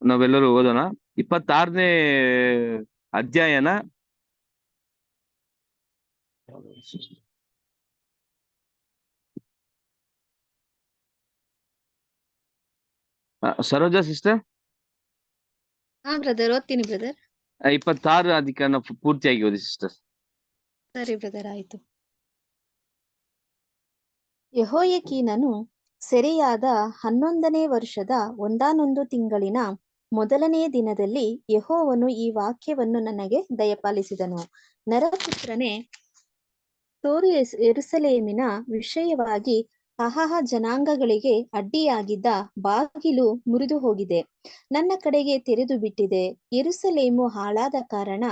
ನಾವೆಲ್ಲರೂ ಓದೋಣ. 26ನೇ ಅಧ್ಯಾಯನ Saroja sister. Brother ಓದ್ತೀನಿ ಬ್ರದರ್. 26 ಅಧಿಕರಣ ಪೂರ್ತಿಯಾಗಿ ಓದಿ ಸಿಸ್ಟರ್. ಸರಿ ಬ್ರದರ್, ಆಯ್ತು. ಯೆಹೋಯಾಕೀನನು ಸೆರೆಯಾದ 11ನೇ ವರ್ಷದ 1 ತಿಂಗಳಿನ ಮೊದಲನೆಯ ದಿನದಲ್ಲಿ ಯೆಹೋವನು ಈ ವಾಕ್ಯವನ್ನು ನನಗೆ ದಯಪಾಲಿಸಿದನು. ನರಪುತ್ರನೇ, ತೋರು ಯೆರೂಸಲೇಮಿನ ವಿಷಯವಾಗಿ ಜನಾಂಗಗಳಿಗೆ ಅಡ್ಡಿಯಾಗಿದ್ದ ಬಾಗಿಲು ಮುರಿದು ಹೋಗಿದೆ, ನನ್ನ ಕಡೆಗೆ ತೆರೆದು ಬಿಟ್ಟಿದೆ. ಯೆರೂಸಲೇಮು ಹಾಳಾದ ಕಾರಣ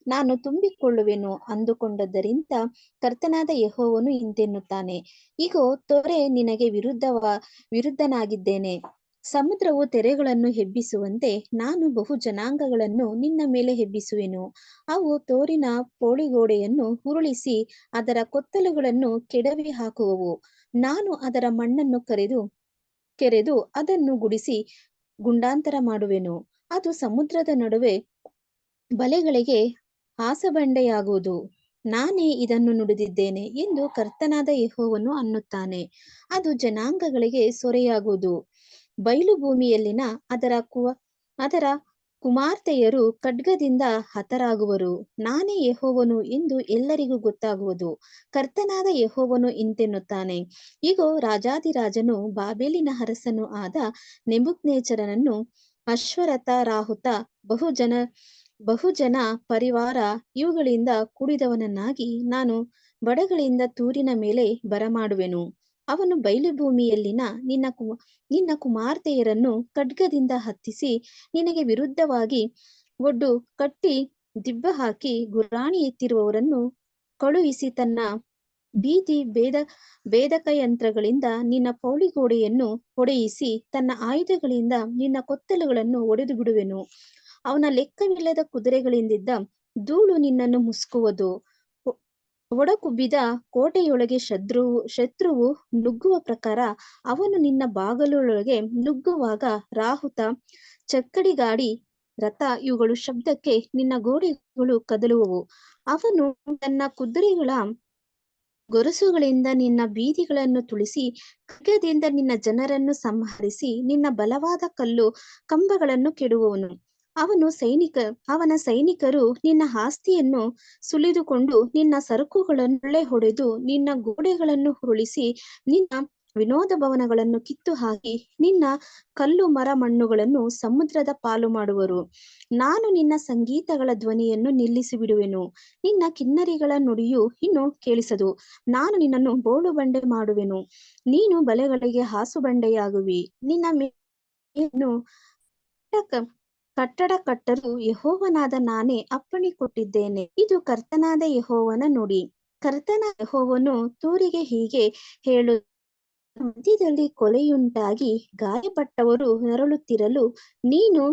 ನಾನು ತುಂಬಿಕೊಳ್ಳುವೆನು ಅಂದುಕೊಂಡದ್ದರಿಂದ ಕರ್ತನಾದ ಯೆಹೋವನು ಇಂತೆನ್ನುತ್ತಾನೆ, ಇಗೋ, ತೊರೆ ನಿನಗೆ ವಿರುದ್ಧನಾಗಿದ್ದೇನೆ. ಸಮುದ್ರವು ತೆರೆಗಳನ್ನು ಎಬ್ಬಿಸುವಂತೆ ನಾನು ಬಹು ಜನಾಂಗಗಳನ್ನು ನಿನ್ನ ಮೇಲೆ ಎಬ್ಬಿಸುವೆನು. ಅವು ತೋರಿನ ಪೌಳಿಗೋಡೆಯನ್ನು ಉರುಳಿಸಿ ಅದರ ಕೊತ್ತಲುಗಳನ್ನು ಕೆಡವಿ ಹಾಕುವವು. ನಾನು ಅದರ ಮಣ್ಣನ್ನು ಕೆರೆದು ಅದನ್ನು ಗುಡಿಸಿ ಗುಂಡಾಂತರ ಮಾಡುವೆನು. ಅದು ಸಮುದ್ರದ ನಡುವೆ ಬಲೆಗಳಿಗೆ ಹಾಸಬಂಡೆಯಾಗುವುದು. ನಾನೇ ಇದನ್ನು ನುಡಿದಿದ್ದೇನೆ ಎಂದು ಕರ್ತನಾದ ಯೆಹೋವನು ಅನ್ನುತ್ತಾನೆ. ಅದು ಜನಾಂಗಗಳಿಗೆ ಸೊರೆಯಾಗುವುದು. ಬಯಲು ಭೂಮಿಯಲ್ಲಿನ ಅದರ ಕುಮಾರ್ತೆಯರು ಖಡ್ಗದಿಂದ ಹತರಾಗುವರು. ನಾನೇ ಯೆಹೋವನು ಎಂದು ಎಲ್ಲರಿಗೂ ಗೊತ್ತಾಗುವುದು. ಕರ್ತನಾದ ಯೆಹೋವನು ಇಂತೆನ್ನುತ್ತಾನೆ, ಇಗೋ, ರಾಜಾಧಿರಾಜನು ಬಾಬೆಲಿನ ಅರಸನು ಆದ ನೆಬೂಕದ್ನೆಚ್ಚರನನ್ನು ಅಶ್ವರಥ, ರಾಹುತ, ಬಹುಜನ ಪರಿವಾರ ಇವುಗಳಿಂದ ಕೂಡಿದವನನ್ನಾಗಿ ನಾನು ಬಡಗಳಿಂದ ತೂರಿನ ಮೇಲೆ ಬರಮಾಡುವೆನು. ಅವನು ಬಯಲುಭೂಮಿಯಲ್ಲಿನ ನಿನ್ನ ಕುಮಾರ್ತೆಯರನ್ನು ಖಡ್ಗದಿಂದ ಹತ್ತಿಸಿ ನಿನಗೆ ವಿರುದ್ಧವಾಗಿ ಒಡ್ಡು ಕಟ್ಟಿ ದಿಬ್ಬ ಹಾಕಿ ಗುರಾಣಿ ಎತ್ತಿರುವವರನ್ನು ಕಳುಹಿಸಿ ತನ್ನ ಬೀದಿ ಭೇದಕಯಂತ್ರಗಳಿಂದ ನಿನ್ನ ಪೌಳಿಗೋಡೆಯನ್ನು ಹೊಡೆಯಿಸಿ ತನ್ನ ಆಯುಧಗಳಿಂದ ನಿನ್ನ ಕೊತ್ತಲುಗಳನ್ನು ಒಡೆದು ಬಿಡುವೆನು. ಅವನ ಲೆಕ್ಕವಿಲ್ಲದ ಕುದುರೆಗಳಿಂದಿದ್ದ ಧೂಳು ನಿನ್ನನ್ನು ಮುಸುಕುವುದು. ಒಡಕುಬ್ಬಿದ ಕೋಟೆಯೊಳಗೆ ಶತ್ರುವು ನುಗ್ಗುವ ಪ್ರಕಾರ ಅವನು ನಿನ್ನ ಬಾಗಲೊಳಗೆ ನುಗ್ಗುವಾಗ ರಾಹುತ, ಚಕ್ಕಡಿಗಾಡಿ, ರಥ ಇವುಗಳು ಶಬ್ದಕ್ಕೆ ನಿನ್ನ ಗೋಡೆಗಳು ಕದಲುವವು. ಅವನು ತನ್ನ ಕುದುರೆಗಳ ಗೊರಸುಗಳಿಂದ ನಿನ್ನ ಬೀದಿಗಳನ್ನು ತುಳಿಸಿ ಖಡ್ಗದಿಂದ ನಿನ್ನ ಜನರನ್ನು ಸಂಹರಿಸಿ ನಿನ್ನ ಬಲವಾದ ಕಂಬಗಳನ್ನು ಕೆಡುವವನು. ಅವನ ಸೈನಿಕರು ನಿನ್ನ ಆಸ್ತಿಯನ್ನು ಸುಲಿದುಕೊಂಡು ನಿನ್ನ ಸರಕುಗಳನ್ನು ಹೊಡೆದು ನಿನ್ನ ಗೋಡೆಗಳನ್ನು ಉರುಳಿಸಿ ನಿನ್ನ ವಿನೋದ ಭವನಗಳನ್ನು ಕಿತ್ತು ಹಾಕಿ ನಿನ್ನ ಕಲ್ಲು ಮರ ಮಣ್ಣುಗಳನ್ನು ಸಮುದ್ರದ ಪಾಲು ಮಾಡುವರು. ನಾನು ನಿನ್ನ ಸಂಗೀತಗಳ ಧ್ವನಿಯನ್ನು ನಿಲ್ಲಿಸಿ ಬಿಡುವೆನು, ನಿನ್ನ ಕಿನ್ನರಿಗಳ ನುಡಿಯು ಇನ್ನು ಕೇಳಿಸದು. ನಾನು ನಿನ್ನನ್ನು ಬೋಳು ಬಂಡೆ ಮಾಡುವೆನು, ನೀನು ಬಲೆಗಳಿಗೆ ಹಾಸು ಬಂಡೆಯಾಗುವಿ. ನಿನ್ನ ಮೇಲನ್ನು ಕಟ್ಟಡ ಕಟ್ಟಲು ಯೆಹೋವನಾದ ನಾನೇ ಅಪ್ಪಣೆ ಕೊಟ್ಟಿದ್ದೇನೆ. ಇದು ಕರ್ತನಾದ ಯೆಹೋವನ ನುಡಿ. ಕರ್ತನಾದ ಯೆಹೋವನು ತೂರಿಗೆ ಹೀಗೆ ಹೇಳು, ಮಧ್ಯದಲ್ಲಿ ಕೊಲೆಯುಂಟಾಗಿ ಗಾಯಪಟ್ಟವರು ನರಳುತ್ತಿರಲು ನೀನು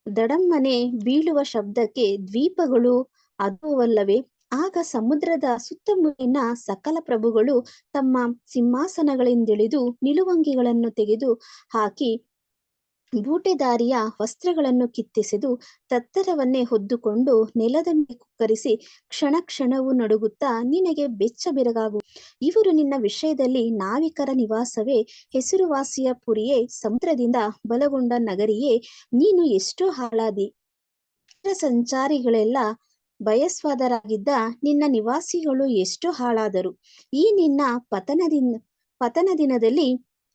ದಡಮ್ಮನೆ ಬೀಳುವ ಶಬ್ದಕ್ಕೆ ದ್ವೀಪಗಳು ಅದುವಲ್ಲವೇ? ಆಗ ಸಮುದ್ರದ ಸುತ್ತಮುತ್ತಲಿನ ಸಕಲ ಪ್ರಭುಗಳು ತಮ್ಮ ಸಿಂಹಾಸನಗಳಿಂದಿಳಿದು ನಿಲುವಂಗಿಗಳನ್ನು ತೆಗೆದು ಹಾಕಿ ಬೂಟೆದಾರಿಯ ವಸ್ತ್ರಗಳನ್ನು ಕಿತ್ತೆಸೆದು ತತ್ತರವನ್ನೇ ಹೊದ್ದುಕೊಂಡು ನೆಲದ ಮೇಲೆ ಕುಕ್ಕರಿಸಿ ಕ್ಷಣ ಕ್ಷಣವೂ ನಡುಗುತ್ತಾ ನಿನಗೆ ಬೆಚ್ಚ ಬೆರಗಾಗು. ಇವರು ನಿನ್ನ ವಿಷಯದಲ್ಲಿ ನಾವಿಕರ ನಿವಾಸವೇ, ಹೆಸರುವಾಸಿಯ ಪುರಿಯೇ, ಸಮುದ್ರದಿಂದ ಬಲಗೊಂಡ ನಗರಿಯೇ, ನೀನು ಎಷ್ಟು ಹಾಳಾದಿ. ಸಂಚಾರಿಗಳೆಲ್ಲ ಬಯಸ್ವಾದರಾಗಿದ್ದ ನಿನ್ನ ನಿವಾಸಿಗಳು ಎಷ್ಟು ಹಾಳಾದರು. ಈ ನಿನ್ನ ಪತನ ದಿನದಲ್ಲಿ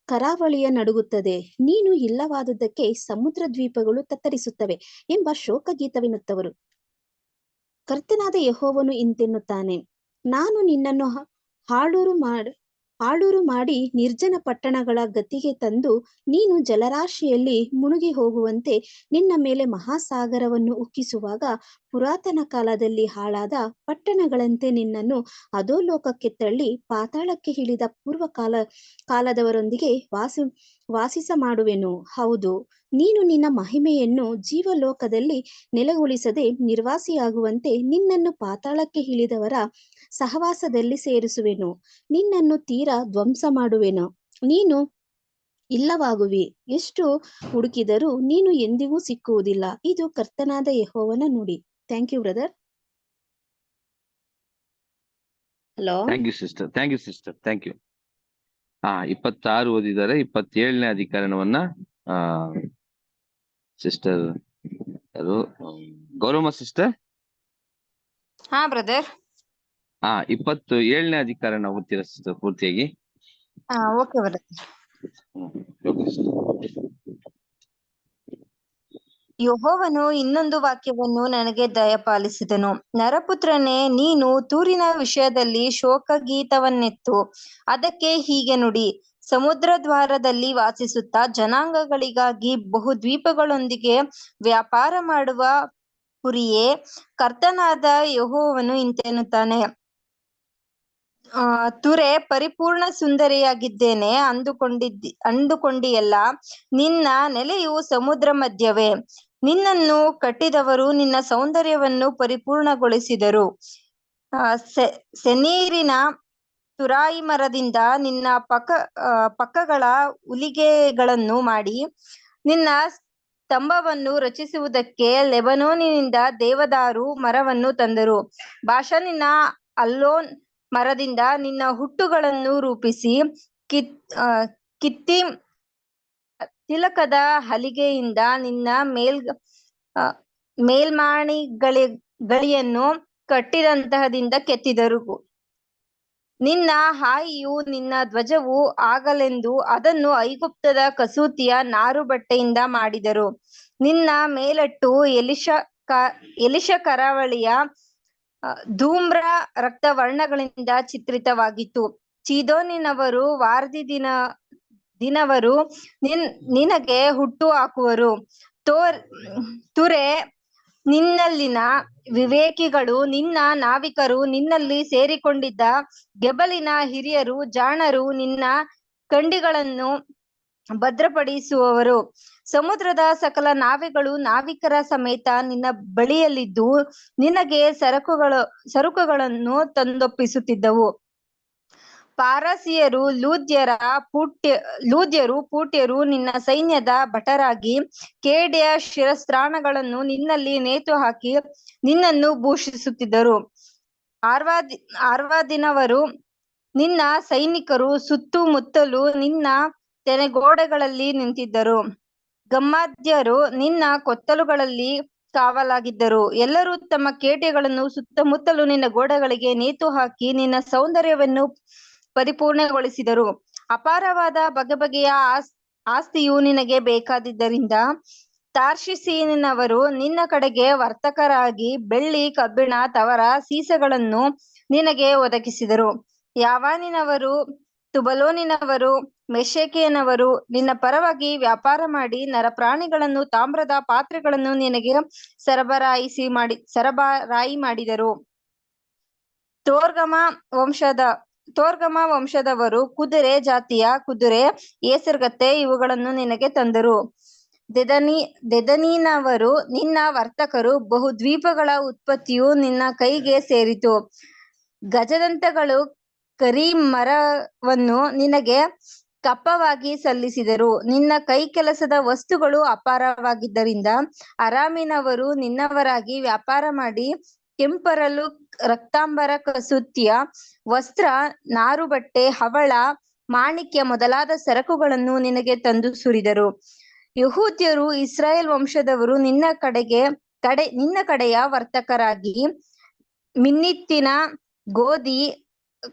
ಕರಾವಳಿಯ ನಡುಗುತ್ತದೆ, ನೀನು ಇಲ್ಲವಾದುದಕ್ಕೆ ಸಮುದ್ರ ದ್ವೀಪಗಳು ತತ್ತರಿಸುತ್ತವೆ ಎಂಬ ಶೋಕಗೀತವೆನ್ನುತ್ತವರು. ಕರ್ತನಾದ ಯೆಹೋವನು ಇಂತೆನ್ನುತ್ತಾನೆ, ನಾನು ನಿನ್ನನ್ನು ಹಾಳೂರು ಮಾಡಿ ನಿರ್ಜನ ಪಟ್ಟಣಗಳ ಗತಿಗೆ ತಂದು ನೀನು ಜಲರಾಶಿಯಲ್ಲಿ ಮುಳುಗಿ ಹೋಗುವಂತೆ ನಿನ್ನ ಮೇಲೆ ಮಹಾಸಾಗರವನ್ನು ಉಕ್ಕಿಸುವಾಗ ಪುರಾತನ ಕಾಲದಲ್ಲಿ ಹಾಳಾದ ಪಟ್ಟಣಗಳಂತೆ ನಿನ್ನನ್ನು ಅಧೋಲೋಕಕ್ಕೆ ತಳ್ಳಿ ಪಾತಾಳಕ್ಕೆ ಇಳಿದ ಕಾಲದವರೊಂದಿಗೆ ವಾಸಿಸ ಮಾಡುವೆನು. ಹೌದು, ನೀನು ನಿನ್ನ ಮಹಿಮೆಯನ್ನು ಜೀವಲೋಕದಲ್ಲಿ ನೆಲೆಗೊಳಿಸದೆ ನಿರ್ವಾಸಿಯಾಗುವಂತೆ ನಿನ್ನನ್ನು ಪಾತಾಳಕ್ಕೆ ಇಳಿದವರ ಸಹವಾಸದಲ್ಲಿ ಸೇರಿಸುವೆನು. ನಿನ್ನನ್ನು ತೀರಾ ಧ್ವಂಸ ಮಾಡುವೆನು. ನೀನು ಇಲ್ಲವಾಗುವಿ. ಎಷ್ಟು ಹುಡುಕಿದರೂ ನೀನು ಎಂದಿಗೂ ಸಿಕ್ಕುವುದಿಲ್ಲ. ಇದು ಕರ್ತನಾದ ಯೆಹೋವನ ನುಡಿ. Thank you brother. Hello. Thank you sister, thank you sister, thank you. 26 ಓದಿದ್ದಾರೆ. 27ನೇ ಅಧಿಕರಣವನ್ನ ಸಿಸ್ಟರ್ ಯಾರು, ಗೌರಮ್ಮ ಸಿಸ್ಟರ್. ಹಾ ಬ್ರದರ್. 27ನೇ ಅಧಿಕರಣ ಓದ್ತೀರಾ ಸಿಸ್ಟರ್ ಪೂರ್ತಿಯಾಗಿ? Okay brother. Okay sister. ಯೆಹೋವನು ಇನ್ನೊಂದು ವಾಕ್ಯವನ್ನು ನನಗೆ ದಯಪಾಲಿಸಿದನು. ನರಪುತ್ರನೇ, ನೀನು ತೂರಿನ ವಿಷಯದಲ್ಲಿ ಶೋಕಗೀತವನ್ನೆತ್ತು. ಅದಕ್ಕೆ ಹೀಗೆ ನುಡಿ: ಸಮುದ್ರ ದ್ವಾರದಲ್ಲಿ ವಾಸಿಸುತ್ತಾ ಜನಾಂಗಗಳಿಗಾಗಿ ಬಹುದ್ವೀಪಗಳೊಂದಿಗೆ ವ್ಯಾಪಾರ ಮಾಡುವ ಪುರಿಯೇ, ಕರ್ತನಾದ ಯೆಹೋವನು ಇಂತೆನ್ನುತ್ತಾನೆ: ತುರೆ, ಪರಿಪೂರ್ಣ ಸುಂದರಿಯಾಗಿದ್ದೇನೆ ಅಂದುಕೊಂಡಿಯಲ್ಲ. ನಿನ್ನ ನೆಲೆಯು ಸಮುದ್ರ ಮಧ್ಯವೇ. ನಿನ್ನನ್ನು ಕಟ್ಟಿದವರು ನಿನ್ನ ಸೌಂದರ್ಯವನ್ನು ಪರಿಪೂರ್ಣಗೊಳಿಸಿದರು. ಸೆನೀರಿನ ತುರಾಯಿ ಮರದಿಂದ ನಿನ್ನ ಪಕ್ಕಗಳ ಉಲಿಗೆಗಳನ್ನು ಮಾಡಿ ನಿನ್ನ ಸ್ತಂಭವನ್ನು ರಚಿಸುವುದಕ್ಕೆ ಲೆಬನೋನಿನಿಂದ ದೇವದಾರು ಮರವನ್ನು ತಂದರು. ಬಾಷಾನಿನ ಅಲ್ಲೋನ್ ಮರದಿಂದ ನಿನ್ನ ಹುಟ್ಟುಗಳನ್ನು ರೂಪಿಸಿ ಕಿತ್ತೀಮ್ ತಿಲಕದ ಹಲಿಗೆಯಿಂದ ನಿನ್ನ ಮೇಲ್ಮಾಣಿಗಳಿಯನ್ನು ಕಟ್ಟಿದಂತಹದಿಂದ ಕೆತ್ತಿದರು. ನಿನ್ನ ಹಾಯಿಯು ನಿನ್ನ ಧ್ವಜವು ಆಗಲೆಂದು ಅದನ್ನು ಐಗುಪ್ತದ ಕಸೂತಿಯ ನಾರು ಬಟ್ಟೆಯಿಂದ ಮಾಡಿದರು. ನಿನ್ನ ಮೇಲಟ್ಟು ಎಲಿಷ ಕರಾವಳಿಯ ಧೂಮ್ರ ರಕ್ತವರ್ಣಗಳಿಂದ ಚಿತ್ರಿತವಾಗಿತ್ತು. ಚೀದೋನಿನವರು ವಾರ್ದಿ ದಿನವರು ನಿನಗೆ ಹುಟ್ಟು ಹಾಕುವರು. ತುರೆ, ನಿನ್ನಲ್ಲಿನ ವಿವೇಕಿಗಳು, ನಿನ್ನ ನಾವಿಕರು, ನಿನ್ನಲ್ಲಿ ಸೇರಿಕೊಂಡಿದ್ದ ಗೆಬಲಿನ ಹಿರಿಯರು, ಜಾಣರು, ನಿನ್ನ ಕಂಡಿಗಳನ್ನು ಭದ್ರಪಡಿಸುವವರು. ಸಮುದ್ರದ ಸಕಲ ನಾವೆಗಳು ನಾವಿಕರ ಸಮೇತ ನಿನ್ನ ಬಳಿಯಲ್ಲಿದ್ದು ನಿನಗೆ ಸರಕುಗಳನ್ನು ತಂದೊಪ್ಪಿಸುತ್ತಿದ್ದವು. ಪಾರಸಿಯರು, ಲೂದ್ಯರು, ಪೂಟ್ಯರು ನಿನ್ನ ಸೈನ್ಯದ ಭಟರಾಗಿ ಖೇಡ್ಯ ಶಿರಸ್ತ್ರಾಣಗಳನ್ನು ನಿನ್ನಲ್ಲಿ ನೇತು ಹಾಕಿ ನಿನ್ನನ್ನು ಭೂಷಿಸುತ್ತಿದ್ದರು. ಆರ್ವಾದಿನವರು ನಿನ್ನ ಸೈನಿಕರು ಸುತ್ತುಮುತ್ತಲು ನಿನ್ನ ತೆನೆಗೋಡೆಗಳಲ್ಲಿ ನಿಂತಿದ್ದರು. ಗಮ್ಮಾದ್ಯರು ನಿನ್ನ ಕೊತ್ತಲುಗಳಲ್ಲಿ ಕಾವಲಾಗಿದ್ದರು. ಎಲ್ಲರೂ ತಮ್ಮ ಖೇಡ್ಯಗಳನ್ನು ಸುತ್ತಮುತ್ತಲು ನಿನ್ನ ಗೋಡೆಗಳಿಗೆ ನೇತು ಹಾಕಿ ನಿನ್ನ ಸೌಂದರ್ಯವನ್ನು ಪರಿಪೂರ್ಣಗೊಳಿಸಿದರು. ಅಪಾರವಾದ ಬಗೆಬಗೆಯ ಆಸ್ತಿಯು ನಿನಗೆ ಬೇಕಾದಿದ್ದರಿಂದ ತಾರ್ಷೀಸಿನವರು ನಿನ್ನ ಕಡೆಗೆ ವರ್ತಕರಾಗಿ ಬೆಳ್ಳಿ, ಕಬ್ಬಿಣ, ತವರ, ಸೀಸಗಳನ್ನು ನಿನಗೆ ಒದಗಿಸಿದರು. ಯಾವಾನಿನವರು, ತುಬಲೋನಿನವರು, ಮೆಷೆಕಿನವರು ನಿನ್ನ ಪರವಾಗಿ ವ್ಯಾಪಾರ ಮಾಡಿ ನರಪ್ರಾಣಿಗಳನ್ನು, ತಾಮ್ರದ ಪಾತ್ರೆಗಳನ್ನು ನಿನಗೆ ಸರಬರಾಯಿ ಮಾಡಿದರು. ತೋರ್ಗಮ ವಂಶದವರು ಕುದುರೆ ಜಾತಿಯ ಕುದುರೆ, ಹೇಸರಗತ್ತೆ ಇವುಗಳನ್ನು ನಿನಗೆ ತಂದರು. ದೆದನಿನವರು ನಿನ್ನ ವರ್ತಕರು. ಬಹುದ್ವೀಪಗಳ ಉತ್ಪತ್ತಿಯು ನಿನ್ನ ಕೈಗೆ ಸೇರಿತು. ಗಜದಂತಗಳು ಕರೀಮ್ ಮರವನ್ನು ನಿನಗೆ ಕಪ್ಪವಾಗಿ ಸಲ್ಲಿಸಿದರು. ನಿನ್ನ ಕೈಕೆಲಸದ ವಸ್ತುಗಳು ಅಪಾರವಾಗಿದ್ದರಿಂದ ಅರಾಮಿನವರು ನಿನ್ನವರಾಗಿ ವ್ಯಾಪಾರ ಮಾಡಿ ಕೆಂಪರಲು, ರಕ್ತಾಂಬರ, ಕಸೂತಿಯ ವಸ್ತ್ರ, ನಾರುಬಟ್ಟೆ, ಹವಳ, ಮಾಣಿಕ್ಯ ಮೊದಲಾದ ಸರಕುಗಳನ್ನು ನಿನಗೆ ತಂದು ಸುರಿದರು. ಯಹೂದ್ಯರು, ಇಸ್ರಾಯೇಲ್ ವಂಶದವರು ನಿನ್ನ ಕಡೆಯ ವರ್ತಕರಾಗಿ ಮಿನ್ನಿತ್ತಿನ, ಗೋಧಿ,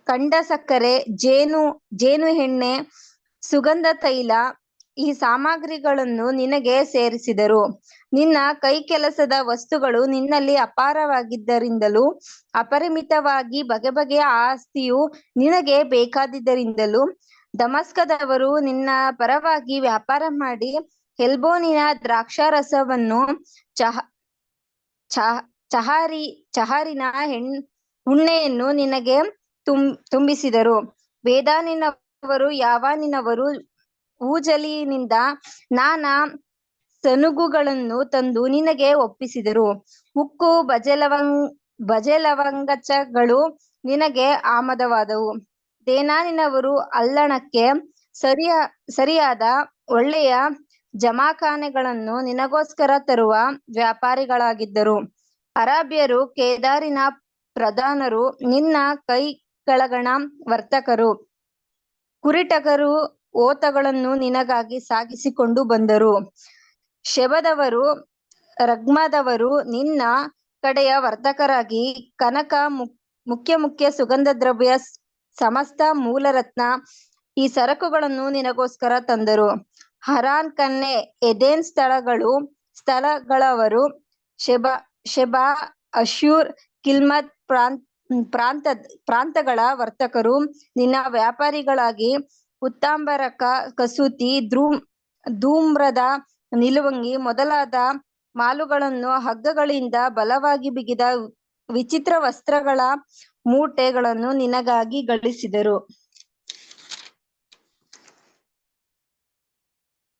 ಕಂಡ ಸಕ್ಕರೆ, ಜೇನು ಎಣ್ಣೆ, ಸುಗಂಧ ತೈಲ ಈ ಸಾಮಗ್ರಿಗಳನ್ನು ನಿನಗೆ ಸೇರಿಸಿದರು. ನಿನ್ನ ಕೈಕೆಲಸದ ವಸ್ತುಗಳು ನಿನ್ನಲ್ಲಿ ಅಪಾರವಾಗಿದ್ದರಿಂದಲೂ ಅಪರಿಮಿತವಾಗಿ ಬಗೆಬಗೆಯ ಆಸ್ತಿಯು ನಿನಗೆ ಬೇಕಾದಿದ್ದರಿಂದಲೂ ದಮಸ್ಕದವರು ನಿನ್ನ ಪರವಾಗಿ ವ್ಯಾಪಾರ ಮಾಡಿ ಹೆಲ್ಬೋನಿನ ದ್ರಾಕ್ಷಾರಸವನ್ನು, ಚಹಾರಿನ ಉಣ್ಣೆಯನ್ನು ನಿನಗೆ ತುಂಬಿಸಿದರು. ವೇದಾನಿನವರು, ಯಾವಾನಿನವರು ಊಜಲಿನಿಂದ ನಾನಾ ಸನುಗುಗಳನ್ನು ತಂದು ನಿನಗೆ ಒಪ್ಪಿಸಿದರು. ಉಕ್ಕು, ಬಜೆಲವಂಗಚಗಳು ನಿನಗೆ ಆಮದವಾದವು. ದೇನಾನಿನವರು ಅಲ್ಲಣಕ್ಕೆ ಸರಿಯಾದ ಒಳ್ಳೆಯ ಜಮಾಖಾನೆಗಳನ್ನು ನಿನಗೋಸ್ಕರ ತರುವ ವ್ಯಾಪಾರಿಗಳಾಗಿದ್ದರು. ಅರಾಬ್ಯರು, ಕೇದಾರಿನ ಪ್ರಧಾನರು, ನಿನ್ನ ಕೈ ಕೆಳಗಣ ವರ್ತಕರು, ಕುರಿಟಗರು ಓತಗಳನ್ನು ನಿನಗಾಗಿ ಸಾಗಿಸಿಕೊಂಡು ಬಂದರು. ಶೆಬದವರು, ರಗ್ಮದವರು ನಿನ್ನ ಕಡೆಯ ವರ್ತಕರಾಗಿ ಕನಕ, ಮುಖ್ಯ ಸುಗಂಧ ದ್ರವ್ಯ, ಸಮಸ್ತ ಮೂಲರತ್ನ ಈ ಸರಕುಗಳನ್ನು ನಿನಗೋಸ್ಕರ ತಂದರು. ಹರಾನ್ ಕನ್ನೆ, ಎದೆನ್ ಸ್ಥಳಗಳವರು, ಶೆಬಾ, ಅಶ್ಶೂರ್, ಕಿಲ್ಮದ್ ಪ್ರಾಂತಗಳ ವರ್ತಕರು ನಿನ್ನ ವ್ಯಾಪಾರಿಗಳಾಗಿ ಉತ್ತಾಂಬರಕ, ಕಸೂತಿ, ಧೂಮ್ರದ ನಿಲುವಂಗಿ ಮೊದಲಾದ ಮಾಲುಗಳನ್ನು ಹಗ್ಗಗಳಿಂದ ಬಲವಾಗಿ ಬಿಗಿದ ವಿಚಿತ್ರ ವಸ್ತ್ರಗಳ ಮೂಟೆಗಳನ್ನು ನಿನಗಾಗಿ ಗಳಿಸಿದರು.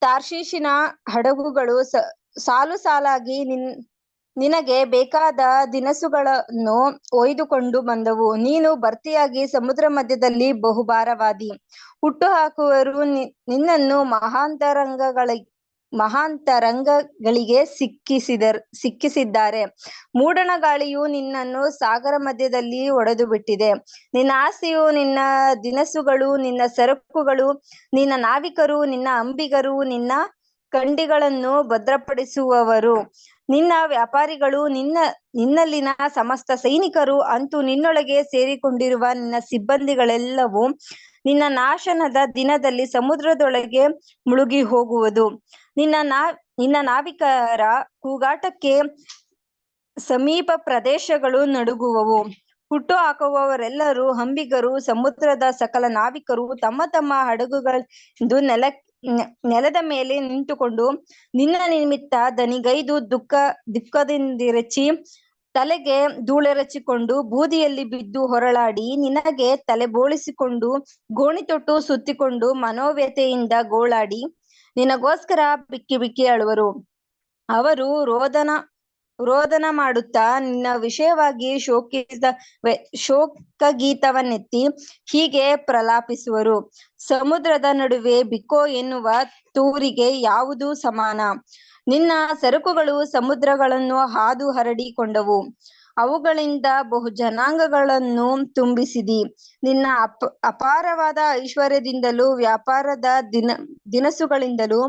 ತಾರ್ಷೀಷಿನ ಹಡಗುಗಳು ಸಾಲು ಸಾಲಾಗಿ ನಿನಗೆ ಬೇಕಾದ ದಿನಸುಗಳನ್ನು ಒಯ್ದುಕೊಂಡು ಬಂದವು. ನೀನು ಭರ್ತಿಯಾಗಿ ಸಮುದ್ರ ಮಧ್ಯದಲ್ಲಿ ಬಹುಭಾರವಾದಿ. ಹುಟ್ಟುಹಾಕುವವರು ನಿನ್ನನ್ನು ಮಹಾಂತರಂಗಗಳಿಗೆ ಸಿಕ್ಕಿಸಿದ್ದಾರೆ. ಮೂಡಣ ಗಾಳಿಯು ನಿನ್ನನ್ನು ಸಾಗರ ಮಧ್ಯದಲ್ಲಿ ಒಡೆದು ಬಿಟ್ಟಿದೆ. ನಿನ್ನ ಆಸ್ತಿಯು, ನಿನ್ನ ದಿನಸುಗಳು, ನಿನ್ನ ಸರಕುಗಳು, ನಿನ್ನ ನಾವಿಕರು, ನಿನ್ನ ಅಂಬಿಗರು, ನಿನ್ನ ಕಂಡಿಗಳನ್ನು ಭದ್ರಪಡಿಸುವವರು, ನಿನ್ನ ವ್ಯಾಪಾರಿಗಳು, ನಿನ್ನಲ್ಲಿನ ಸಮಸ್ತ ಸೈನಿಕರು, ಅಂತೂ ನಿನ್ನೊಳಗೆ ಸೇರಿಕೊಂಡಿರುವ ನಿನ್ನ ಸಿಬ್ಬಂದಿಗಳೆಲ್ಲವೂ ನಿನ್ನ ನಾಶನದ ದಿನದಲ್ಲಿ ಸಮುದ್ರದೊಳಗೆ ಮುಳುಗಿ ಹೋಗುವುದು. ನಿನ್ನ ನಾವಿಕರ ಕೂಗಾಟಕ್ಕೆ ಸಮೀಪ ಪ್ರದೇಶಗಳು ನಡುಗುವವು. ಹುಟ್ಟು ಹಾಕುವವರೆಲ್ಲರೂ, ಅಂಬಿಗರು, ಸಮುದ್ರದ ಸಕಲ ನಾವಿಕರು ತಮ್ಮ ತಮ್ಮ ಹಡಗುಗಳಿಂದ ನೆಲದ ಮೇಲೆ ನಿಂತುಕೊಂಡು ನಿನ್ನ ನಿಮಿತ್ತ ದನಿಗೈದು ದುಃಖದಿಂದಿರಚಿ ತಲೆಗೆ ಧೂಳೆರಚಿಕೊಂಡು ಬೂದಿಯಲ್ಲಿ ಬಿದ್ದು ಹೊರಳಾಡಿ ನಿನಗೆ ತಲೆ ಬೋಳಿಸಿಕೊಂಡು ಗೋಣಿ ತೊಟ್ಟು ಸುತ್ತಿಕೊಂಡು ಮನೋವ್ಯಥೆಯಿಂದ ಗೋಳಾಡಿ ನಿನಗೋಸ್ಕರ ಬಿಕ್ಕಿ ಬಿಕ್ಕಿ ಅಳುವರು. ಅವರು ರೋದನ ಮಾಡುತ್ತಾ ನಿನ್ನ ವಿಷಯವಾಗಿ ಶೋಕಗೀತವನ್ನೆತ್ತಿ ಹೀಗೆ ಪ್ರಲಾಪಿಸುವರು. ಸಮುದ್ರದ ನಡುವೆ ಬಿಕ್ಕೋ ಎನ್ನುವ ತೂರಿಗೆ ಯಾವುದು ಸಮಾನ? ನಿನ್ನ ಸರಕುಗಳು ಸಮುದ್ರಗಳನ್ನು ಹಾದು ಹರಡಿಕೊಂಡವು, ಅವುಗಳಿಂದ ಬಹು ಜನಾಂಗಗಳನ್ನು ತುಂಬಿಸಿದಿ. ನಿನ್ನ ಅಪಾರವಾದ ಐಶ್ವರ್ಯದಿಂದಲೂ ವ್ಯಾಪಾರದ ದಿನಸುಗಳಿಂದಲೂ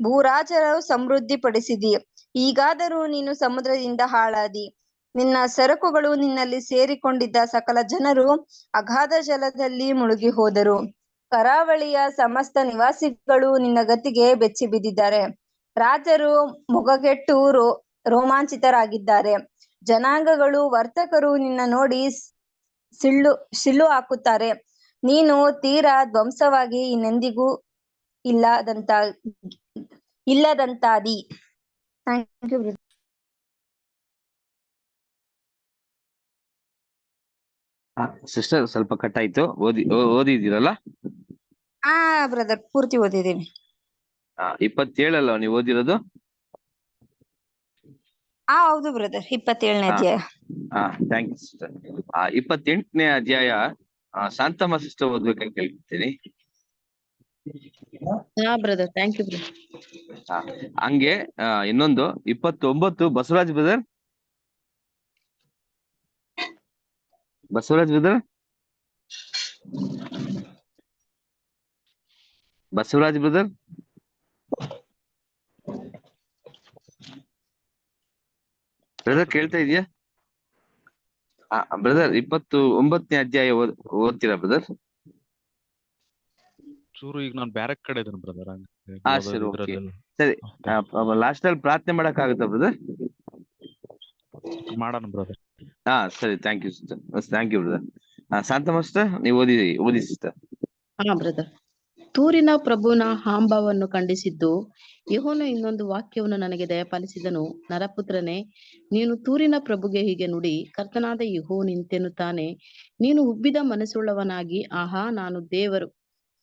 ಭೂರಾಜರು ಸಮೃದ್ಧಿ ಪಡಿಸಿದಿ. ಈಗಾದರೂ ನೀನು ಸಮುದ್ರದಿಂದ ಹಾಳಾದಿ. ನಿನ್ನ ಸರಕುಗಳು ನಿನ್ನಲ್ಲಿ ಸೇರಿಕೊಂಡಿದ್ದ ಸಕಲ ಜನರು ಅಗಾಧ ಜಲದಲ್ಲಿ ಮುಳುಗಿ ಹೋದರು. ಕರಾವಳಿಯ ಸಮಸ್ತ ನಿವಾಸಿಗಳು ನಿನ್ನ ಗತಿಗೆ ಬೆಚ್ಚಿ ಬಿದ್ದಿದ್ದಾರೆ. ರಾಜರು ಮೊಗಗೆಟ್ಟು ರೋಮಾಂಚಿತರಾಗಿದ್ದಾರೆ. ಜನಾಂಗಗಳು, ವರ್ತಕರು ನಿನ್ನ ನೋಡಿ ಸಿಳ್ಳು ಹಾಕುತ್ತಾರೆ. ನೀನು ತೀರಾ ಧ್ವಂಸವಾಗಿ ಇನ್ನೆಂದಿಗೂ ಇಲ್ಲದಂತಾದಿ. Thank you. ಸಿಸ್ಟರ್ ಸ್ವಲ್ಪ ಕಟ್ ಆಯ್ತು. ಓದಿದ್ದೀರಲ್ಲ? ಬ್ರದರ್ ಪೂರ್ತಿ ಓದಿದ್ದೀನಿ. 27 ನೀವು ಓದಿರೋದು? ಹೌದು ಬ್ರದರ್, 27ನೇ ಅಧ್ಯಾಯ. Thank you sister. 28ನೇ ಅಧ್ಯಾಯ ಶಾಂತಮ್ಮ ಸಿಸ್ಟರ್ ಓದ್ಬೇಕಂತ ಕೇಳ್ತೀನಿ. Brother, thank you brother. ಹಂಗೆ ಇನ್ನೊಂದು 29 Basavaraj brother. Basavaraj brother brother ಕೇಳ್ತಾ ಇದೆಯಾ ಬ್ರದರ್? 29ನೇ ಅಧ್ಯಾಯ ಓದ್ತೀರಾ ಬ್ರದರ್? ಚೂರು ಈಗ ನಾನು ಬ್ಯಾರೆ ಕಡೆ ಇದ್ದೀನಿ ಬ್ರದರ್. ಸರಿ, ಓಕೆ, ಸರಿ. ಲಾಸ್ಟ್ ಅಲ್ಲಿ ಪ್ರಾರ್ಥನೆ ಮಾಡಕ್ ಆಗುತ್ತಾ ಬ್ರದರ್? ಮಾಡೋಣ ಬ್ರದರ್. ಸರಿ, thank you sister. Thank you brother. Shanthamma sister, ನೀವು ಓದಿ ಸಿಸ್ಟರ್. ಬ್ರದರ್, ತೂರಿನ ಪ್ರಭುನ ಹಾಂಬವನ್ನು ಖಂಡಿಸಿದ್ದು ಯೆಹೋವನು ಇನ್ನೊಂದು ವಾಕ್ಯವನ್ನು ನನಗೆ ದಯಪಾಲಿಸಿದನು. ನರಪುತ್ರನೇ, ನೀನು ತೂರಿನ ಪ್ರಭುಗೆ ಹೀಗೆ ನುಡಿ, ಕರ್ತನಾದ ಯೆಹೋವನು ಇಂತೆನ್ನುತ್ತಾನೆ, ನೀನು ಉಬ್ಬಿದ ಮನಸ್ಸುಳ್ಳವನಾಗಿ, ಆಹಾ, ನಾನು ದೇವರು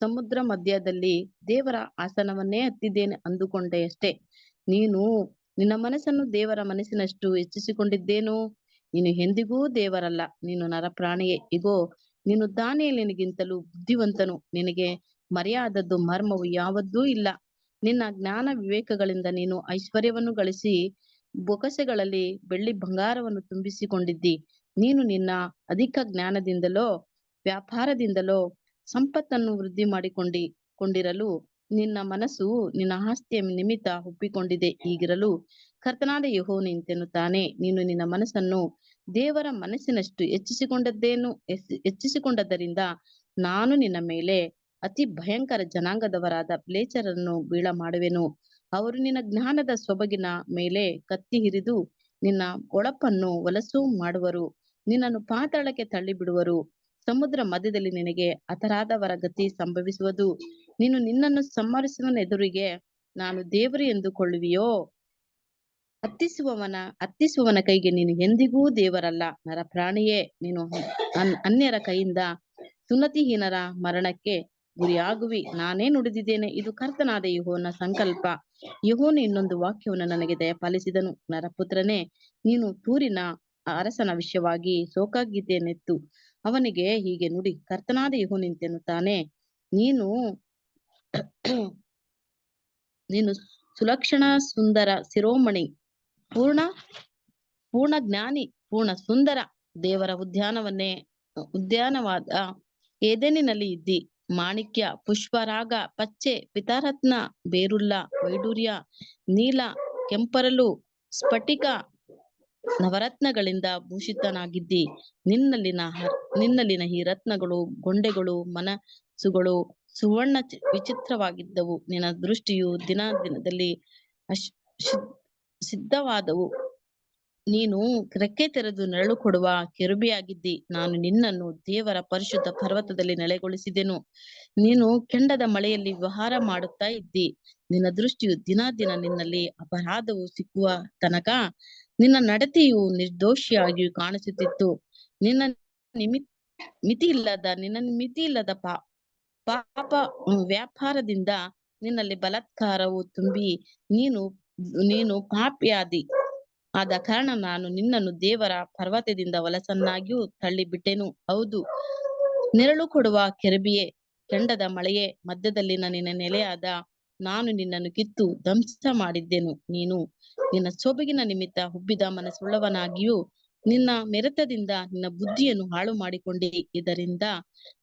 ಸಮುದ್ರ ಮಧ್ಯದಲ್ಲಿ ದೇವರ ಆಸನವನ್ನೇ ಹತ್ತಿದ್ದೇನೆ ಅಂದುಕೊಂಡೆಯಷ್ಟೇ. ನೀನು ನಿನ್ನ ಮನಸ್ಸನ್ನು ದೇವರ ಮನಸ್ಸಿನಷ್ಟು ಹೆಚ್ಚಿಸಿಕೊಂಡಿದ್ದೇನೋ? ನೀನು ಎಂದಿಗೂ ದೇವರಲ್ಲ, ನೀನು ನರಪ್ರಾಣಿಯೇ. ಇಗೋ, ನೀನು ದಾನಿಯೇಲನಿಗಿಂತಲೂ ಬುದ್ಧಿವಂತನು. ನಿನಗೆ ಮರೆಯಾದದ್ದು ಮರ್ಮವು ಯಾವುದೂ ಇಲ್ಲ. ನಿನ್ನ ಜ್ಞಾನ ವಿವೇಕಗಳಿಂದ ನೀನು ಐಶ್ವರ್ಯವನ್ನು ಗಳಿಸಿ ಬೊಗಸೆಗಳಲ್ಲಿ ಬೆಳ್ಳಿ ಬಂಗಾರವನ್ನು ತುಂಬಿಸಿಕೊಂಡಿದ್ದಿ. ನೀನು ನಿನ್ನ ಅಧಿಕ ಜ್ಞಾನದಿಂದಲೋ ವ್ಯಾಪಾರದಿಂದಲೋ ಸಂಪತ್ತನ್ನು ವೃದ್ಧಿ ಕೊಂಡಿರಲು ನಿನ್ನ ಮನಸ್ಸು ನಿನ್ನ ಆಸ್ತಿಯ ನಿಮಿತ್ತ ಒಪ್ಪಿಕೊಂಡಿದೆ. ಹೀಗಿರಲು ಕರ್ತನಾದ ಯೆಹೋವನು ಇಂತೆನ್ನುತ್ತಾನೆ, ನೀನು ನಿನ್ನ ಮನಸ್ಸನ್ನು ದೇವರ ಮನಸ್ಸಿನಷ್ಟು ಹೆಚ್ಚಿಸಿಕೊಂಡದ್ದರಿಂದ ನಾನು ನಿನ್ನ ಮೇಲೆ ಅತಿ ಭಯಂಕರ ಜನಾಂಗದವರಾದ ಪ್ಲೇಚರನ್ನು ಬೀಳ ಮಾಡುವೆನು. ಅವರು ನಿನ್ನ ಜ್ಞಾನದ ಸೊಬಗಿನ ಮೇಲೆ ಕತ್ತಿ ಹಿರಿದು ನಿನ್ನ ಒಳಪನ್ನು ಹೊಲಸು ಮಾಡುವರು. ನಿನ್ನನ್ನು ಪಾತಾಳಕ್ಕೆ ತಳ್ಳಿಬಿಡುವರು. ಸಮುದ್ರ ಮಧ್ಯದಲ್ಲಿ ನಿನಗೆ ಹತರಾದವರ ಗತಿ ಸಂಭವಿಸುವುದು. ನೀನು ನಿನ್ನನ್ನು ಸಂಹರಿಸುವವನ ಎದುರಿಗೆ ನಾನು ದೇವರು ಎಂದುಕೊಳ್ಳುವಿಯೋ? ಹತ್ತಿಸುವವನ ಕೈಗೆ ನೀನು ಎಂದಿಗೂ ದೇವರಲ್ಲ. ನರಪ್ರಾಣಿಯೇ, ನೀನು ಅನ್ಯರ ಕೈಯಿಂದ ಸುನ್ನತಿಹೀನರ ಮರಣಕ್ಕೆ ಗುರಿಯಾಗುವಿ. ನಾನೇ ನುಡಿದಿದ್ದೇನೆ, ಇದು ಕರ್ತನಾದ ಯೆಹೋವನ ಸಂಕಲ್ಪ. ಯೆಹೋವನು ಇನ್ನೊಂದು ವಾಕ್ಯವನ್ನು ನನಗೆ ದಯಪಾಲಿಸಿದನು. ನರಪುತ್ರನೇ, ನೀನು ತೂರಿನ ಅರಸನ ವಿಷಯವಾಗಿ ಶೋಕಗೀತೆಯನ್ನೆತ್ತು ಅವನಿಗೆ ಹೀಗೆ ನುಡಿ. ಕರ್ತನಾದ ಯೆಹೋವನು ಇಂತೆನ್ನುತ್ತಾನೆ, ನೀನು ಸುಲಕ್ಷಣ ಸುಂದರ ಶಿರೋಮಣಿ, ಪೂರ್ಣ ಜ್ಞಾನಿ, ಪೂರ್ಣ ಸುಂದರ ದೇವರ ಉದ್ಯಾನವಾದ ಏದೆನಿನಲ್ಲಿ ಇದ್ದಿ. ಮಾಣಿಕ್ಯ, ಪುಷ್ಪರಾಗ, ಪಚ್ಚೆ, ಪಿತಾರತ್ನ, ಬೇರುಲ್ಲ, ವೈಡೂರ್ಯ, ನೀಲ, ಕೆಂಪರಲು, ಸ್ಫಟಿಕ, ನವರತ್ನಗಳಿಂದ ಭೂಷಿತನಾಗಿದ್ದಿ. ನಿನ್ನಲ್ಲಿನ ಈ ರತ್ನಗಳು, ಗೊಂಡೆಗಳು, ಮನಸ್ಸುಗಳು ಸುವರ್ಣ ವಿಚಿತ್ರವಾಗಿದ್ದವು. ನಿನ್ನ ದೃಷ್ಟಿಯು ದಿನದಲ್ಲಿ ಸಿದ್ಧವಾದವು. ನೀನು ರೆಕ್ಕೆ ತೆರೆದು ನೆರಳು ಕೊಡುವ ಕೆರೂಬಿಯಾಗಿದ್ದಿ. ನಾನು ನಿನ್ನನ್ನು ದೇವರ ಪರಿಶುದ್ಧ ಪರ್ವತದಲ್ಲಿ ನೆಲೆಗೊಳಿಸಿದೆನು. ನೀನು ಕೆಂಡದ ಮಳೆಯಲ್ಲಿ ವಿಹಾರ ಮಾಡುತ್ತಾ ಇದ್ದಿ. ನಿನ್ನ ದೃಷ್ಟಿಯು ದಿನ ನಿನ್ನಲ್ಲಿ ಅಪರಾಧವು ಸಿಕ್ಕುವ ತನಕ ನಿನ್ನ ನಡತೆಯು ನಿರ್ದೋಷಿಯಾಗಿ ಕಾಣಿಸುತ್ತಿತ್ತು. ನಿನ್ನ ಮಿತಿಯಿಲ್ಲದ ಪಾಪ ವ್ಯಾಪಾರದಿಂದ ನಿನ್ನಲ್ಲಿ ಬಲಾತ್ಕಾರವು ತುಂಬಿ ನೀನು ಪಾಪಿಯಾದಿ. ಆದ ಕಾರಣ ನಾನು ನಿನ್ನನ್ನು ದೇವರ ಪರ್ವತದಿಂದ ಹೊಲಸನ್ನಾಗಿಯೂ ತಳ್ಳಿಬಿಟ್ಟೆನು. ಹೌದು, ನೆರಳು ಕೊಡುವ ಕೆರೂಬಿಯೇ, ಕೆಂಡದ ಮಳೆಯೇ, ಮಧ್ಯದಲ್ಲಿ ನಿನ್ನ ನೆಲೆಯಾದ ನಾನು ನಿನ್ನನ್ನು ಕಿತ್ತು ಧ್ವಂಸ ಮಾಡಿದ್ದೆನು. ನೀನು ನಿನ್ನ ಸೊಬಗಿನ ನಿಮಿತ್ತ ಉಬ್ಬಿದ ಮನಸ್ಸುಳ್ಳವನಾಗಿಯೂ ನಿನ್ನ ಮೆರೆತದಿಂದ ನಿನ್ನ ಬುದ್ಧಿಯನ್ನು ಹಾಳು ಮಾಡಿಕೊಂಡಿ. ಇದರಿಂದ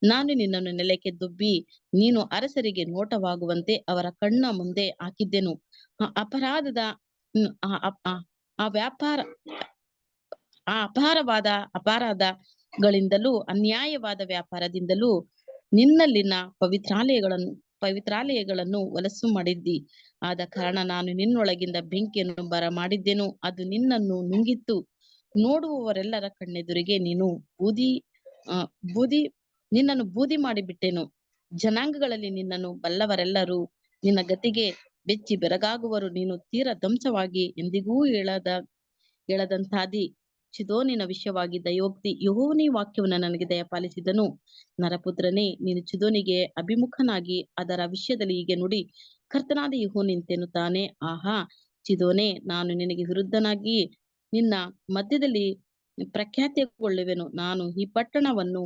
ನಾನು ನಿನ್ನನ್ನು ನೆಲಕ್ಕೆ ದೊಬ್ಬಿ ನೀನು ಅರಸರಿಗೆ ನೋಟವಾಗುವಂತೆ ಅವರ ಕಣ್ಣ ಮುಂದೆ ಹಾಕಿದ್ದೆನು. ಅಪಾರವಾದ ಅಪರಾಧಗಳಿಂದಲೂ ಅನ್ಯಾಯವಾದ ವ್ಯಾಪಾರದಿಂದಲೂ ನಿನ್ನಲ್ಲಿನ ಪವಿತ್ರಾಲಯಗಳನ್ನು ಹೊಲಸು ಮಾಡಿದ್ದಿ. ಆದ ಕಾರಣ ನಾನು ನಿನ್ನೊಳಗಿಂದ ಬೆಂಕಿಯನ್ನು ಬರಮಾಡಿದ್ದೆನು, ಅದು ನಿನ್ನನ್ನು ನುಂಗಿತ್ತು. ನೋಡುವವರೆಲ್ಲರ ಕಣ್ಣೆದುರಿಗೆ ನಿನ್ನನ್ನು ಬೂದಿ ಮಾಡಿಬಿಟ್ಟೆನು. ಜನಾಂಗಗಳಲ್ಲಿ ನಿನ್ನನ್ನು ಬಲ್ಲವರೆಲ್ಲರೂ ನಿನ್ನ ಗತಿಗೆ ಬೆಚ್ಚಿ ಬೆರಗಾಗುವರು. ನೀನು ತೀರ ಧ್ವಂಸವಾಗಿ ಎಂದಿಗೂ ಹೇಳದಂತಾದಿ. ಚಿದೋನಿನ ವಿಷಯವಾಗಿ ದಯೋಕ್ತಿ. ಯೆಹೋವನು ಈ ವಾಕ್ಯವನ್ನು ನನಗೆ ದಯಪಾಲಿಸಿದನು. ನರಪುತ್ರನೇ, ನೀನು ಚಿದೋನಿಗೆ ಅಭಿಮುಖನಾಗಿ ಅದರ ವಿಷಯದಲ್ಲಿ ಹೀಗೆ ನುಡಿ. ಕರ್ತನಾದ ಯೆಹೋವನು ಇಂತೆನ್ನುತ್ತಾನೆ, ಆಹಾ ಚಿದೋನೇ, ನಾನು ನಿನಗೆ ವಿರುದ್ಧನಾಗಿ ನಿನ್ನ ಮಧ್ಯದಲ್ಲಿ ಪ್ರಖ್ಯಾತಿಗೊಳ್ಳುವೆನು. ನಾನು ಈ ಪಟ್ಟಣವನ್ನು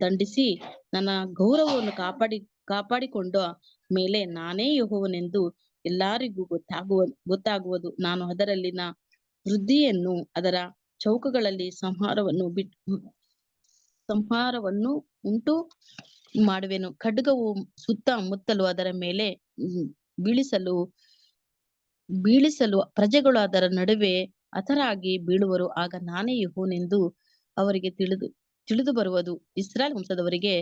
ದಂಡಿಸಿ ನನ್ನ ಗೌರವವನ್ನು ಕಾಪಾಡಿಕೊಂಡ ಮೇಲೆ ನಾನೇ ಯೆಹೋವನೆಂದು ಎಲ್ಲರಿಗೂ ಗೊತ್ತಾಗುವುದು. ನಾನು ಅದರಲ್ಲಿನ ವೃದ್ಧಿಯನ್ನು ಅದರ ಚೌಕಗಳಲ್ಲಿ ಸಂಹಾರವನ್ನು ಉಂಟು ಮಾಡುವೆನು. ಖಡ್ಗವು ಸುತ್ತ ಮುತ್ತಲು ಅದರ ಮೇಲೆ ಬೀಳಿಸಲು ಪ್ರಜೆಗಳು ಅದರ ನಡುವೆ ಹತರಾಗಿ ಬೀಳುವರು. ಆಗ ನಾನೇ ಯೆಹೋವನೆಂದು ಅವರಿಗೆ ತಿಳಿದು ಬರುವುದು. ಇಸ್ರಾಯೇಲ್ ವಂಶದವರಿಗೆ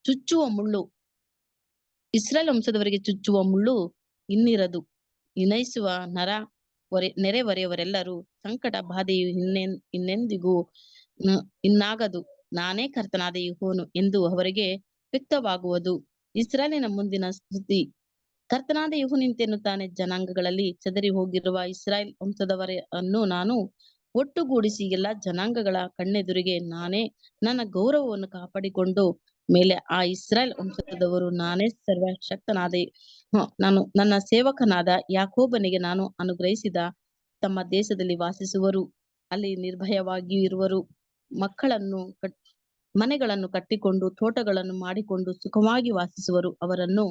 ಚುಚ್ಚುವ ಮುಳ್ಳು ಇನ್ನಿರದು. ವಿನಯಿಸುವ ನೆರೆಹೊರೆಯವರೆಲ್ಲರೂ ಸಂಕಟ ಬಾಧೆಯು ಇನ್ನೆಂದಿಗೂ ಇನ್ನಾಗದು. ನಾನೇ ಕರ್ತನಾದ ಯೆಹೋವನು ಎಂದು ಅವರಿಗೆ ವ್ಯಕ್ತವಾಗುವುದು. ಇಸ್ರಾಯೇಲಿನ ಮುಂದಿನ ಸ್ತುತಿ. ಕರ್ತನಾದ ಯೆಹೋವನು ಇಂತೆನ್ನುತ್ತಾನೆ, ಜನಾಂಗಗಳಲ್ಲಿ ಚದರಿ ಹೋಗಿರುವ ಇಸ್ರಾಯೇಲ್ ವಂಶದವರನ್ನು ನಾನು ಒಟ್ಟುಗೂಡಿಸಿ ಎಲ್ಲಾ ಜನಾಂಗಗಳ ಕಣ್ಣೆದುರಿಗೆ ನಾನೇ ನನ್ನ ಗೌರವವನ್ನು ಕಾಪಾಡಿಕೊಂಡು ಮೇಲೆ ಆ ಇಸ್ರಾಯೇಲ್ ವಂಶದವರು ನಾನೇ ಸರ್ವಶಕ್ತನಾದ ನಾನು ನನ್ನ ಸೇವಕನಾದ ಯಾಕೋಬನಿಗೆ ನಾನು ಅನುಗ್ರಹಿಸಿದ ತಮ್ಮ ದೇಶದಲ್ಲಿ ವಾಸಿಸುವರು. ಅಲ್ಲಿ ನಿರ್ಭಯವಾಗಿ ಇರುವರು. ಮನೆಗಳನ್ನು ಕಟ್ಟಿಕೊಂಡು ತೋಟಗಳನ್ನು ಮಾಡಿಕೊಂಡು ಸುಖವಾಗಿ ವಾಸಿಸುವರು. ಅವರನ್ನು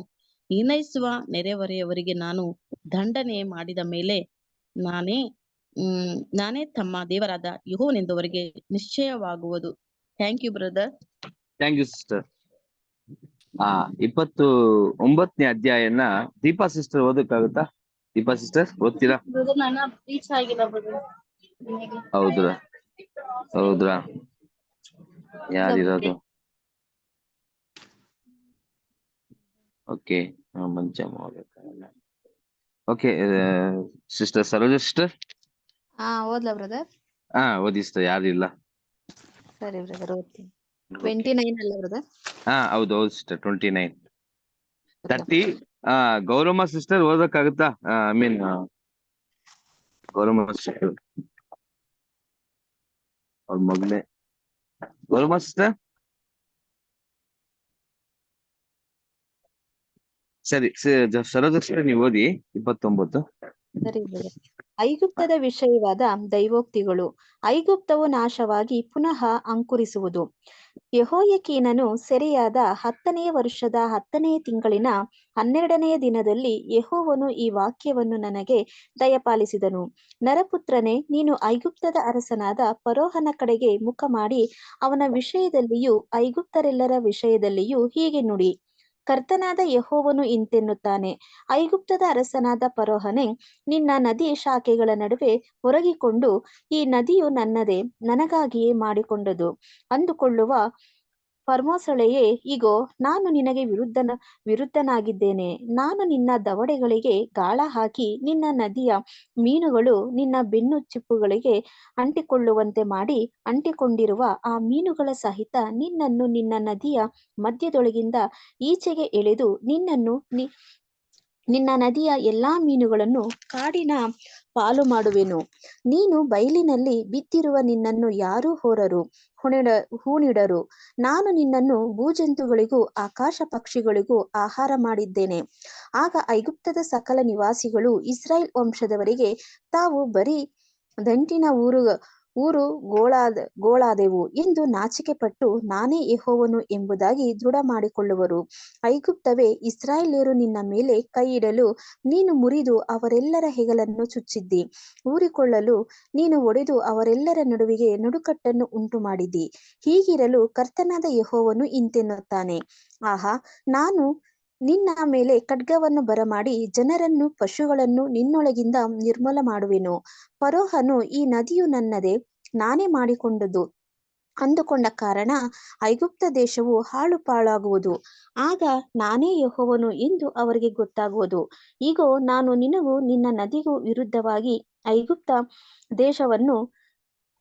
ನಿರ್ಣಯಿಸುವ ನೆರೆಹೊರೆಯವರಿಗೆ ನಾನು ದಂಡನೆ ಮಾಡಿದ ಮೇಲೆ ನಾನೇ ತಮ್ಮ ದೇವರಾದ ಯೆಹೋವನೆಂದು ಅವರಿಗೆ ನಿಶ್ಚಯವಾಗುವುದು. Thank you brother. Thank you sister. 29ನೇ ಅಧ್ಯಾಯನ ದೀಪಾ ಸಿಸ್ಟರ್ ಓದಕ್ಕಾಗುತ್ತಾ? ದೀಪಾ ಸಿಸ್ಟರ್ ಓದ್ತೀರಾ? ಹೌದ್ರಾ ಯಾರಿರೋದು? ಓಕೆ, ಮಂಚ ಓಕೆ. ಸಿಸ್ಟರ್ ಸರೋಜ ಸಿಸ್ಟರ್ ಓದ್ಲಾ ಬ್ರದರ್? ಓದಿ ಸಿಸ್ಟರ್, ಯಾರಿಲ್ಲ. ಸರಿ ಬ್ರದರ್, ಓದ್ತೀನಿ. 29 ಅಲ್ಲ ಬ್ರದರ್? ಹೌದು ಸಿಸ್ಟರ್, 29. 30. ಗೌರಮ್ಮ ಸಿಸ್ಟರ್ ಓದಕ್ಕಾಗುತ್ತಾ? ಗೌರಮ್ಮ ಸಿಸ್ಟರ್ ಅವ್ರ ಮಗನೇ. ಗೌರಮ್ಮ ಸಿಸ್ಟರ್ ಸರಿ, ಸರೋಜ ಸಿಸ್ಟರ್ ನೀವು ಓದಿ 29. ಸರಿ ಬ್ರದರ್. ಐಗುಪ್ತದ ವಿಷಯವಾದ ದೈವೋಕ್ತಿಗಳು. ಐಗುಪ್ತವು ನಾಶವಾಗಿ ಪುನಃ ಅಂಕುರಿಸುವುದು. ಯೆಹೋಯಾಕೀನನು ಸೆರೆಯಾದ 10ನೆಯ ವರ್ಷದ 10ನೆಯ ತಿಂಗಳಿನ 12ನೆಯ ದಿನದಲ್ಲಿ ಯೆಹೋವನು ಈ ವಾಕ್ಯವನ್ನು ನನಗೆ ದಯಪಾಲಿಸಿದನು. ನರಪುತ್ರನೇ, ನೀನು ಐಗುಪ್ತದ ಅರಸನಾದ ಫರೋಹನ ಕಡೆಗೆ ಮುಖ ಮಾಡಿ ಅವನ ವಿಷಯದಲ್ಲಿಯೂ ಐಗುಪ್ತರೆಲ್ಲರ ವಿಷಯದಲ್ಲಿಯೂ ಹೀಗೆ ನುಡಿ. ಕರ್ತನಾದ ಯೆಹೋವನು ಇಂತೆನ್ನುತ್ತಾನೆ, ಐಗುಪ್ತದ ಅರಸನಾದ ಫರೋಹನೇ, ನಿನ್ನ ನದಿ ಶಾಖೆಗಳ ನಡುವೆ ಹೊರಗಿಕೊಂಡು, ಈ ನದಿಯು ನನ್ನದೇ, ನನಗಾಗಿಯೇ ಮಾಡಿಕೊಂಡದು ಅಂದುಕೊಳ್ಳುವ ಫರ್ಮೋಸಳೆಯೇ, ಇಗೋ, ನಾನು ನಿನಗೆ ವಿರುದ್ಧನಾಗಿದ್ದೇನೆ. ನಾನು ನಿನ್ನ ದವಡೆಗಳಿಗೆ ಗಾಳ ಹಾಕಿ ನಿನ್ನ ನದಿಯ ಮೀನುಗಳು ನಿನ್ನ ಬೆನ್ನು ಚಿಪ್ಪುಗಳಿಗೆ ಅಂಟಿಕೊಳ್ಳುವಂತೆ ಮಾಡಿ, ಅಂಟಿಕೊಂಡಿರುವ ಆ ಮೀನುಗಳ ಸಹಿತ ನಿನ್ನನ್ನು ನಿನ್ನ ನದಿಯ ಮಧ್ಯದೊಳಗಿಂದ ಈಚೆಗೆ ಎಳೆದು ನಿನ್ನ ನದಿಯ ಎಲ್ಲಾ ಮೀನುಗಳನ್ನು ಕಾಡಿನ ಪಾಲು ಮಾಡುವೆನು. ನೀನು ಬಯಲಿನಲ್ಲಿ ಬಿತ್ತಿರುವ ನಿನ್ನನ್ನು ಯಾರೂ ಹೊರರು ಹೂಣಿಡರು. ನಾನು ನಿನ್ನನ್ನು ಭೂಜಂತುಗಳಿಗೂ ಆಕಾಶ ಪಕ್ಷಿಗಳಿಗೂ ಆಹಾರ ಮಾಡಿದ್ದೇನೆ. ಆಗ ಐಗುಪ್ತದ ಸಕಲ ನಿವಾಸಿಗಳು ಇಸ್ರಾಯೇಲ್ ವಂಶದವರಿಗೆ, ತಾವು ಬರೀ ದಂಟಿನ ಊರು ಗೋಳಾದೆವು ಎಂದು ನಾಚಿಕೆ ಪಟ್ಟು, ನಾನೇ ಯೆಹೋವನು ಎಂಬುದಾಗಿ ದೃಢ ಮಾಡಿಕೊಳ್ಳುವರು. ಐಗುಪ್ತವೇ, ಇಸ್ರಾಯೇಲ್ಯರು ನಿನ್ನ ಮೇಲೆ ಕೈ ಇಡಲು ನೀನು ಮುರಿದು ಅವರೆಲ್ಲರ ಹೆಗಲನ್ನು ಚುಚ್ಚಿದ್ದಿ. ಊರಿಕೊಳ್ಳಲು ನೀನು ಒಡೆದು ಅವರೆಲ್ಲರ ನಡುವಿಗೆ ನಡುಕಟ್ಟನ್ನು ಉಂಟು ಮಾಡಿದ್ದಿ. ಹೀಗಿರಲು ಕರ್ತನಾದ ಯೆಹೋವನು ಇಂತೆನ್ನುತ್ತಾನೆ, ಆಹಾ, ನಾನು ನಿನ್ನ ಮೇಲೆ ಖಡ್ಗವನ್ನು ಬರಮಾಡಿ ಜನರನ್ನು ಪಶುಗಳನ್ನು ನಿನ್ನೊಳಗಿಂದ ನಿರ್ಮೂಲ ಮಾಡುವೆನು. ಫರೋಹನು ಈ ನದಿಯು ನನ್ನದೇ, ನಾನೇ ಮಾಡಿಕೊಂಡದು ಅಂದುಕೊಂಡ ಕಾರಣ ಐಗುಪ್ತ ದೇಶವು ಹಾಳು ಪಾಳಾಗುವುದು. ಆಗ ನಾನೇ ಯೆಹೋವನು ಎಂದು ಅವರಿಗೆ ಗೊತ್ತಾಗುವುದು. ಇಗೋ, ನಾನು ನಿನಗೂ ನಿನ್ನ ನದಿಗೂ ವಿರುದ್ಧವಾಗಿ ಐಗುಪ್ತ ದೇಶವನ್ನು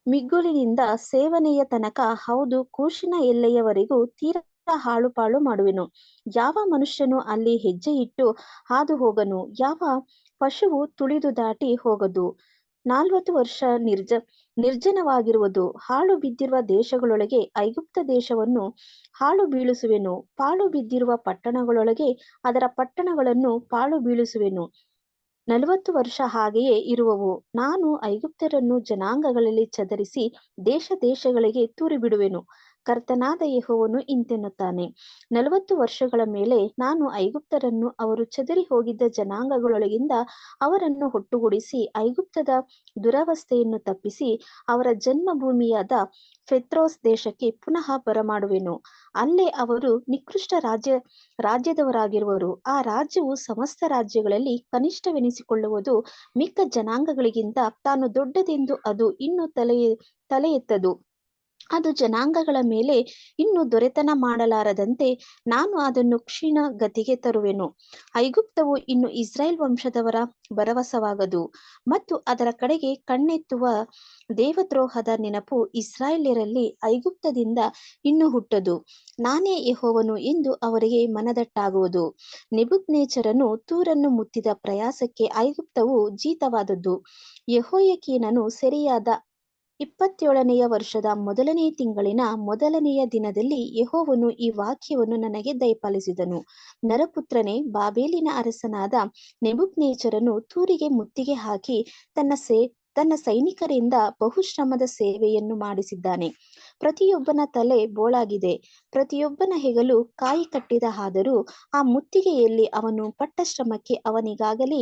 ಮಿಗ್ಗುಲಿನಿಂದ ಸೇವನೆಯ ತನಕ, ಹೌದು, ಕೂಷಿನ ಎಲ್ಲೆಯವರೆಗೂ ತೀರಾ ಹಾಳು ಪಾಳು ಮಾಡುವೆನು. ಯಾವ ಮನುಷ್ಯನು ಅಲ್ಲಿ ಹೆಜ್ಜೆ ಇಟ್ಟು ಹಾದು ಹೋಗನು, ಯಾವ ಪಶುವು ತುಳಿದು ದಾಟಿ ಹೋಗದು. 40 ವರ್ಷ ನಿರ್ಜನವಾಗಿರುವುದು. ಹಾಳು ಬಿದ್ದಿರುವ ದೇಶಗಳೊಳಗೆ ಐಗುಪ್ತ ದೇಶವನ್ನು ಹಾಳು ಬೀಳಿಸುವೆನು. ಪಾಳು ಬಿದ್ದಿರುವ ಪಟ್ಟಣಗಳೊಳಗೆ ಅದರ ಪಟ್ಟಣಗಳನ್ನು ಪಾಳು ಬೀಳಿಸುವೆನು. 40 ವರ್ಷ ಹಾಗೆಯೇ ಇರುವವು. ನಾನು ಐಗುಪ್ತರನ್ನು ಜನಾಂಗಗಳಲ್ಲಿ ಚದರಿಸಿ ದೇಶ ದೇಶಗಳಿಗೆ ತೂರಿಬಿಡುವೆನು. ಕರ್ತನಾದ ಯೆಹೋವನು ಇಂತೆನ್ನುತ್ತಾನೆ, 40 ವರ್ಷಗಳ ಮೇಲೆ ನಾನು ಐಗುಪ್ತರನ್ನು ಅವರು ಚದರಿ ಹೋಗಿದ್ದ ಜನಾಂಗಗಳೊಳಗಿಂದ ಅವರನ್ನು ಒಟ್ಟುಗೂಡಿಸಿ ಐಗುಪ್ತದ ದುರವಸ್ಥೆಯನ್ನು ತಪ್ಪಿಸಿ ಅವರ ಜನ್ಮಭೂಮಿಯಾದ ಫೆತ್ರೋಸ್ ದೇಶಕ್ಕೆ ಪುನಃ ಬರಮಾಡುವೆನು. ಅಲ್ಲೇ ಅವರು ನಿಕೃಷ್ಟ ರಾಜ್ಯದವರಾಗಿರುವರು. ಆ ರಾಜ್ಯವು ಸಮಸ್ತ ರಾಜ್ಯಗಳಲ್ಲಿ ಕನಿಷ್ಠವೆನಿಸಿಕೊಳ್ಳುವುದು. ಮಿಕ್ಕ ಜನಾಂಗಗಳಿಗಿಂತ ತಾನು ದೊಡ್ಡದೆಂದು ಅದು ಇನ್ನೂ ತಲೆ ಎತ್ತದು. ಅದು ಜನಾಂಗಗಳ ಮೇಲೆ ಇನ್ನು ದೊರೆತನ ಮಾಡಲಾರದಂತೆ ನಾನು ಅದನ್ನು ಕ್ಷೀಣ ಗತಿಗೆ ತರುವೆನು. ಐಗುಪ್ತವು ಇನ್ನು ಇಸ್ರಾಯೇಲ್ ವಂಶದವರ ಭರವಸವಾಗದು ಮತ್ತು ಅದರ ಕಡೆಗೆ ಕಣ್ಣೆತ್ತುವ ದೇವದ್ರೋಹದ ನೆನಪು ಇಸ್ರಾಯೇಲ್ಯರಲ್ಲಿ ಐಗುಪ್ತದಿಂದ ಇನ್ನು ಹುಟ್ಟದು. ನಾನೇ ಯೆಹೋವನು ಎಂದು ಅವರಿಗೆ ಮನದಟ್ಟಾಗುವುದು. ನೆಬೂಕದ್ನೆಚ್ಚರನು ತೂರನ್ನು ಮುತ್ತಿದ ಪ್ರಯಾಸಕ್ಕೆ ಐಗುಪ್ತವು ಜೀತವಾದದ್ದು. ಯೆಹೋಯಾಕೀನನು ಸೆರೆಯಾದ 27ನೆಯ ವರ್ಷದ 1ನೇ ತಿಂಗಳಿನ 1ನೆಯ ದಿನದಲ್ಲಿ ಯೆಹೋವನು ಈ ವಾಕ್ಯವನ್ನು ನನಗೆ ದಯಪಾಲಿಸಿದನು. ನರಪುತ್ರನೇ, ಬಾಬೆಲಿನ ಅರಸನಾದ ನೆಬೂಕದ್ನೆಚ್ಚರನು ತೂರಿಗೆ ಮುತ್ತಿಗೆ ಹಾಕಿ ತನ್ನ ಸೈನಿಕರಿಂದ ಬಹುಶ್ರಮದ ಸೇವೆಯನ್ನು ಮಾಡಿಸಿದ್ದಾನೆ. ಪ್ರತಿಯೊಬ್ಬನ ತಲೆ ಬೋಳಾಗಿದೆ, ಪ್ರತಿಯೊಬ್ಬನ ಹೆಗಲು ಕಾಯಿ ಕಟ್ಟಿದ. ಆದರೂ ಆ ಮುತ್ತಿಗೆಯಲ್ಲಿ ಅವನು ಪಟ್ಟ ಶ್ರಮಕ್ಕೆ ಅವನಿಗಾಗಲಿ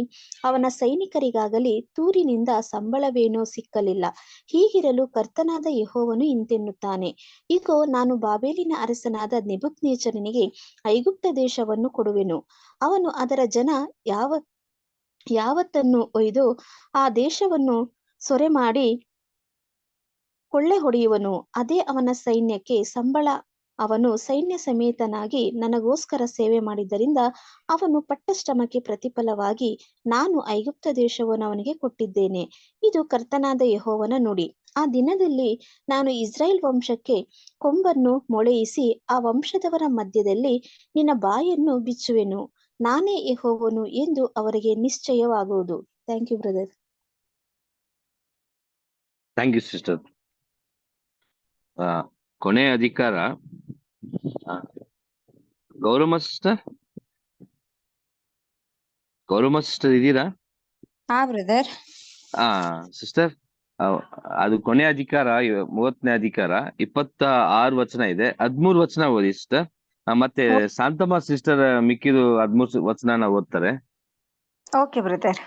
ಅವನ ಸೈನಿಕರಿಗಾಗಲಿ ತೂರಿನಿಂದ ಸಂಬಳವೇನೋ ಸಿಕ್ಕಲಿಲ್ಲ. ಹೀಗಿರಲು ಕರ್ತನಾದ ಯೆಹೋವನು ಇಂತೆನ್ನುತ್ತಾನೆ, ಇಗೋ, ನಾನು ಬಾಬೆಲಿನ ಅರಸನಾದ ನೆಬೂಕದ್ನೆಚ್ಚರನಿಗೆ ಐಗುಪ್ತ ದೇಶವನ್ನು ಕೊಡುವೆನು. ಅವನು ಅದರ ಜನ ಯಾವತ್ತನ್ನು ಒಯ್ದು ಆ ದೇಶವನ್ನು ಸೊರೆ ಮಾಡಿ ಕೊಳ್ಳೆ ಹೊಡೆಯುವನು. ಅದೇ ಅವನ ಸೈನ್ಯಕ್ಕೆ ಸಂಬಳ. ಅವನು ಸೈನ್ಯ ಸಮೇತನಾಗಿ ನನಗೋಸ್ಕರ ಸೇವೆ ಮಾಡಿದ್ದರಿಂದ ಅವನು ಪಟ್ಟ ಶ್ರಮಕ್ಕೆ ಪ್ರತಿಫಲವಾಗಿ ನಾನು ಐಗುಪ್ತ ದೇಶವನ್ನು ಅವನಿಗೆ ಕೊಟ್ಟಿದ್ದೇನೆ. ಇದು ಕರ್ತನಾದ ಯೆಹೋವನ ನುಡಿ. ಆ ದಿನದಲ್ಲಿ ನಾನು ಇಸ್ರಾಯೇಲ್ ವಂಶಕ್ಕೆ ಕೊಂಬನ್ನು ಮೊಳೆಯಿಸಿ ಆ ವಂಶದವರ ಮಧ್ಯದಲ್ಲಿ ನಿನ್ನ ಬಾಯನ್ನು ಬಿಚ್ಚುವೆನು. ನಾನೇ ಯೆಹೋವನು ಎಂದು ಅವರಿಗೆ ನಿಶ್ಚಯವಾಗುವುದು. Thank you brother. Thank you sister. ಕೊನೆಯ ಅಧಿಕಾರ ಗೌರಮ್ಮ ಸಿಸ್ಟರ್ ಇದ್ದೀರಾ? ಹಾ ಬ್ರದರ್. ಸಿಸ್ಟರ್, ಅದು ಕೊನೆಯ ಅಧಿಕಾರ 30ನೇ ಅಧಿಕಾರ 26 ವಚನ ಇದೆ. 13 ವಚನ ಓದಿ ಸಿಸ್ಟರ್. ಮತ್ತೆ ಶಾಂತಮ್ಮ ಸಿಸ್ಟರ್ ಮಿಕ್ಕಿದು 13 ವಚನ ಓದ್ತಾರೆ. Okay brother.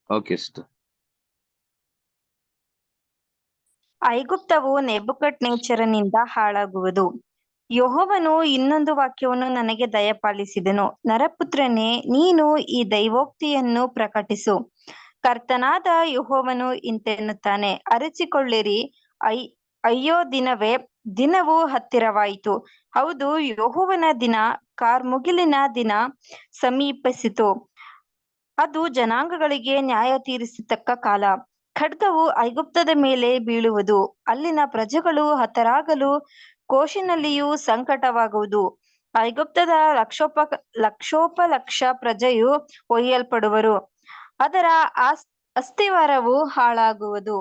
Okay sister. ಐಗುಪ್ತವು ನೆಬೂಕದ್ನೆಚ್ಚರನಿಂದ ಹಾಳಾಗುವುದು. ಯೆಹೋವನು ಇನ್ನೊಂದು ವಾಕ್ಯವನ್ನು ನನಗೆ ದಯಪಾಲಿಸಿದನು. ನರಪುತ್ರನೇ, ನೀನು ಈ ದೈವೋಕ್ತಿಯನ್ನು ಪ್ರಕಟಿಸು. ಕರ್ತನಾದ ಯೆಹೋವನು ಇಂತೆನ್ನುತ್ತಾನೆ, ಅರಚಿಕೊಳ್ಳಿರಿ. ಅಯ್ಯೋ ದಿನವು ಹತ್ತಿರವಾಯಿತು. ಹೌದು, ಯೆಹೋವನ ದಿನ, ಕಾರ್ಮುಗಿಲಿನ ದಿನ ಸಮೀಪಿಸಿತು. ಅದು ಜನಾಂಗಗಳಿಗೆ ನ್ಯಾಯ ತೀರಿಸತಕ್ಕ ಕಾಲ. ಖಡ್ಗವು ಐಗುಪ್ತದ ಮೇಲೆ ಬೀಳುವುದು, ಅಲ್ಲಿನ ಪ್ರಜೆಗಳು ಹತರಾಗಲು ಕೋಶಿನಲ್ಲಿಯೂ ಸಂಕಟವಾಗುವುದು. ಐಗುಪ್ತದ ಲಕ್ಷೋಪಲಕ್ಷ ಪ್ರಜೆಯು ಒಯ್ಯಲ್ಪಡುವರು, ಅದರ ಅಸ್ಥಿವಾರವು ಹಾಳಾಗುವುದು.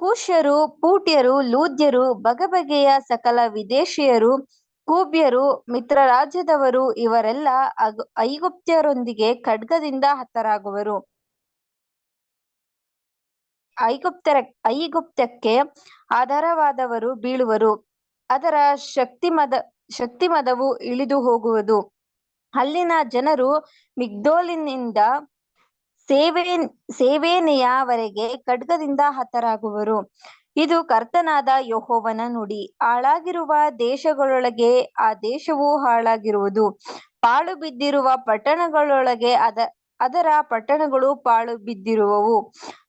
ಕೂಶ್ಯರು, ಪೂಟ್ಯರು, ಲೂದ್ಯರು, ಬಗೆಬಗೆಯ ಸಕಲ ವಿದೇಶಿಯರು, ಕೂಬ್ಯರು, ಮಿತ್ರ ರಾಜ್ಯದವರು ಇವರೆಲ್ಲ ಐಗುಪ್ತ್ಯರೊಂದಿಗೆ ಖಡ್ಗದಿಂದ ಹತರಾಗುವರು. ಐಗುಪ್ತಕ್ಕೆ ಆಧಾರವಾದವರು ಬೀಳುವರು, ಅದರ ಶಕ್ತಿಮದವು ಇಳಿದು ಹೋಗುವುದು. ಅಲ್ಲಿನ ಜನರು ಮಿಗ್ದೋಲಿನಿಂದ ಸೇವೇನೆಯವರೆಗೆ ಖಡ್ಗದಿಂದ ಹತರಾಗುವರು. ಇದು ಕರ್ತನಾದ ಯೆಹೋವನ ನುಡಿ. ಹಾಳಾಗಿರುವ ದೇಶಗಳೊಳಗೆ ಆ ದೇಶವು ಹಾಳಾಗಿರುವುದು. ಪಾಳು ಬಿದ್ದಿರುವ ಪಟ್ಟಣಗಳೊಳಗೆ ಅದರ ಪಟ್ಟಣಗಳು ಪಾಳು ಬಿದ್ದಿರುವವು.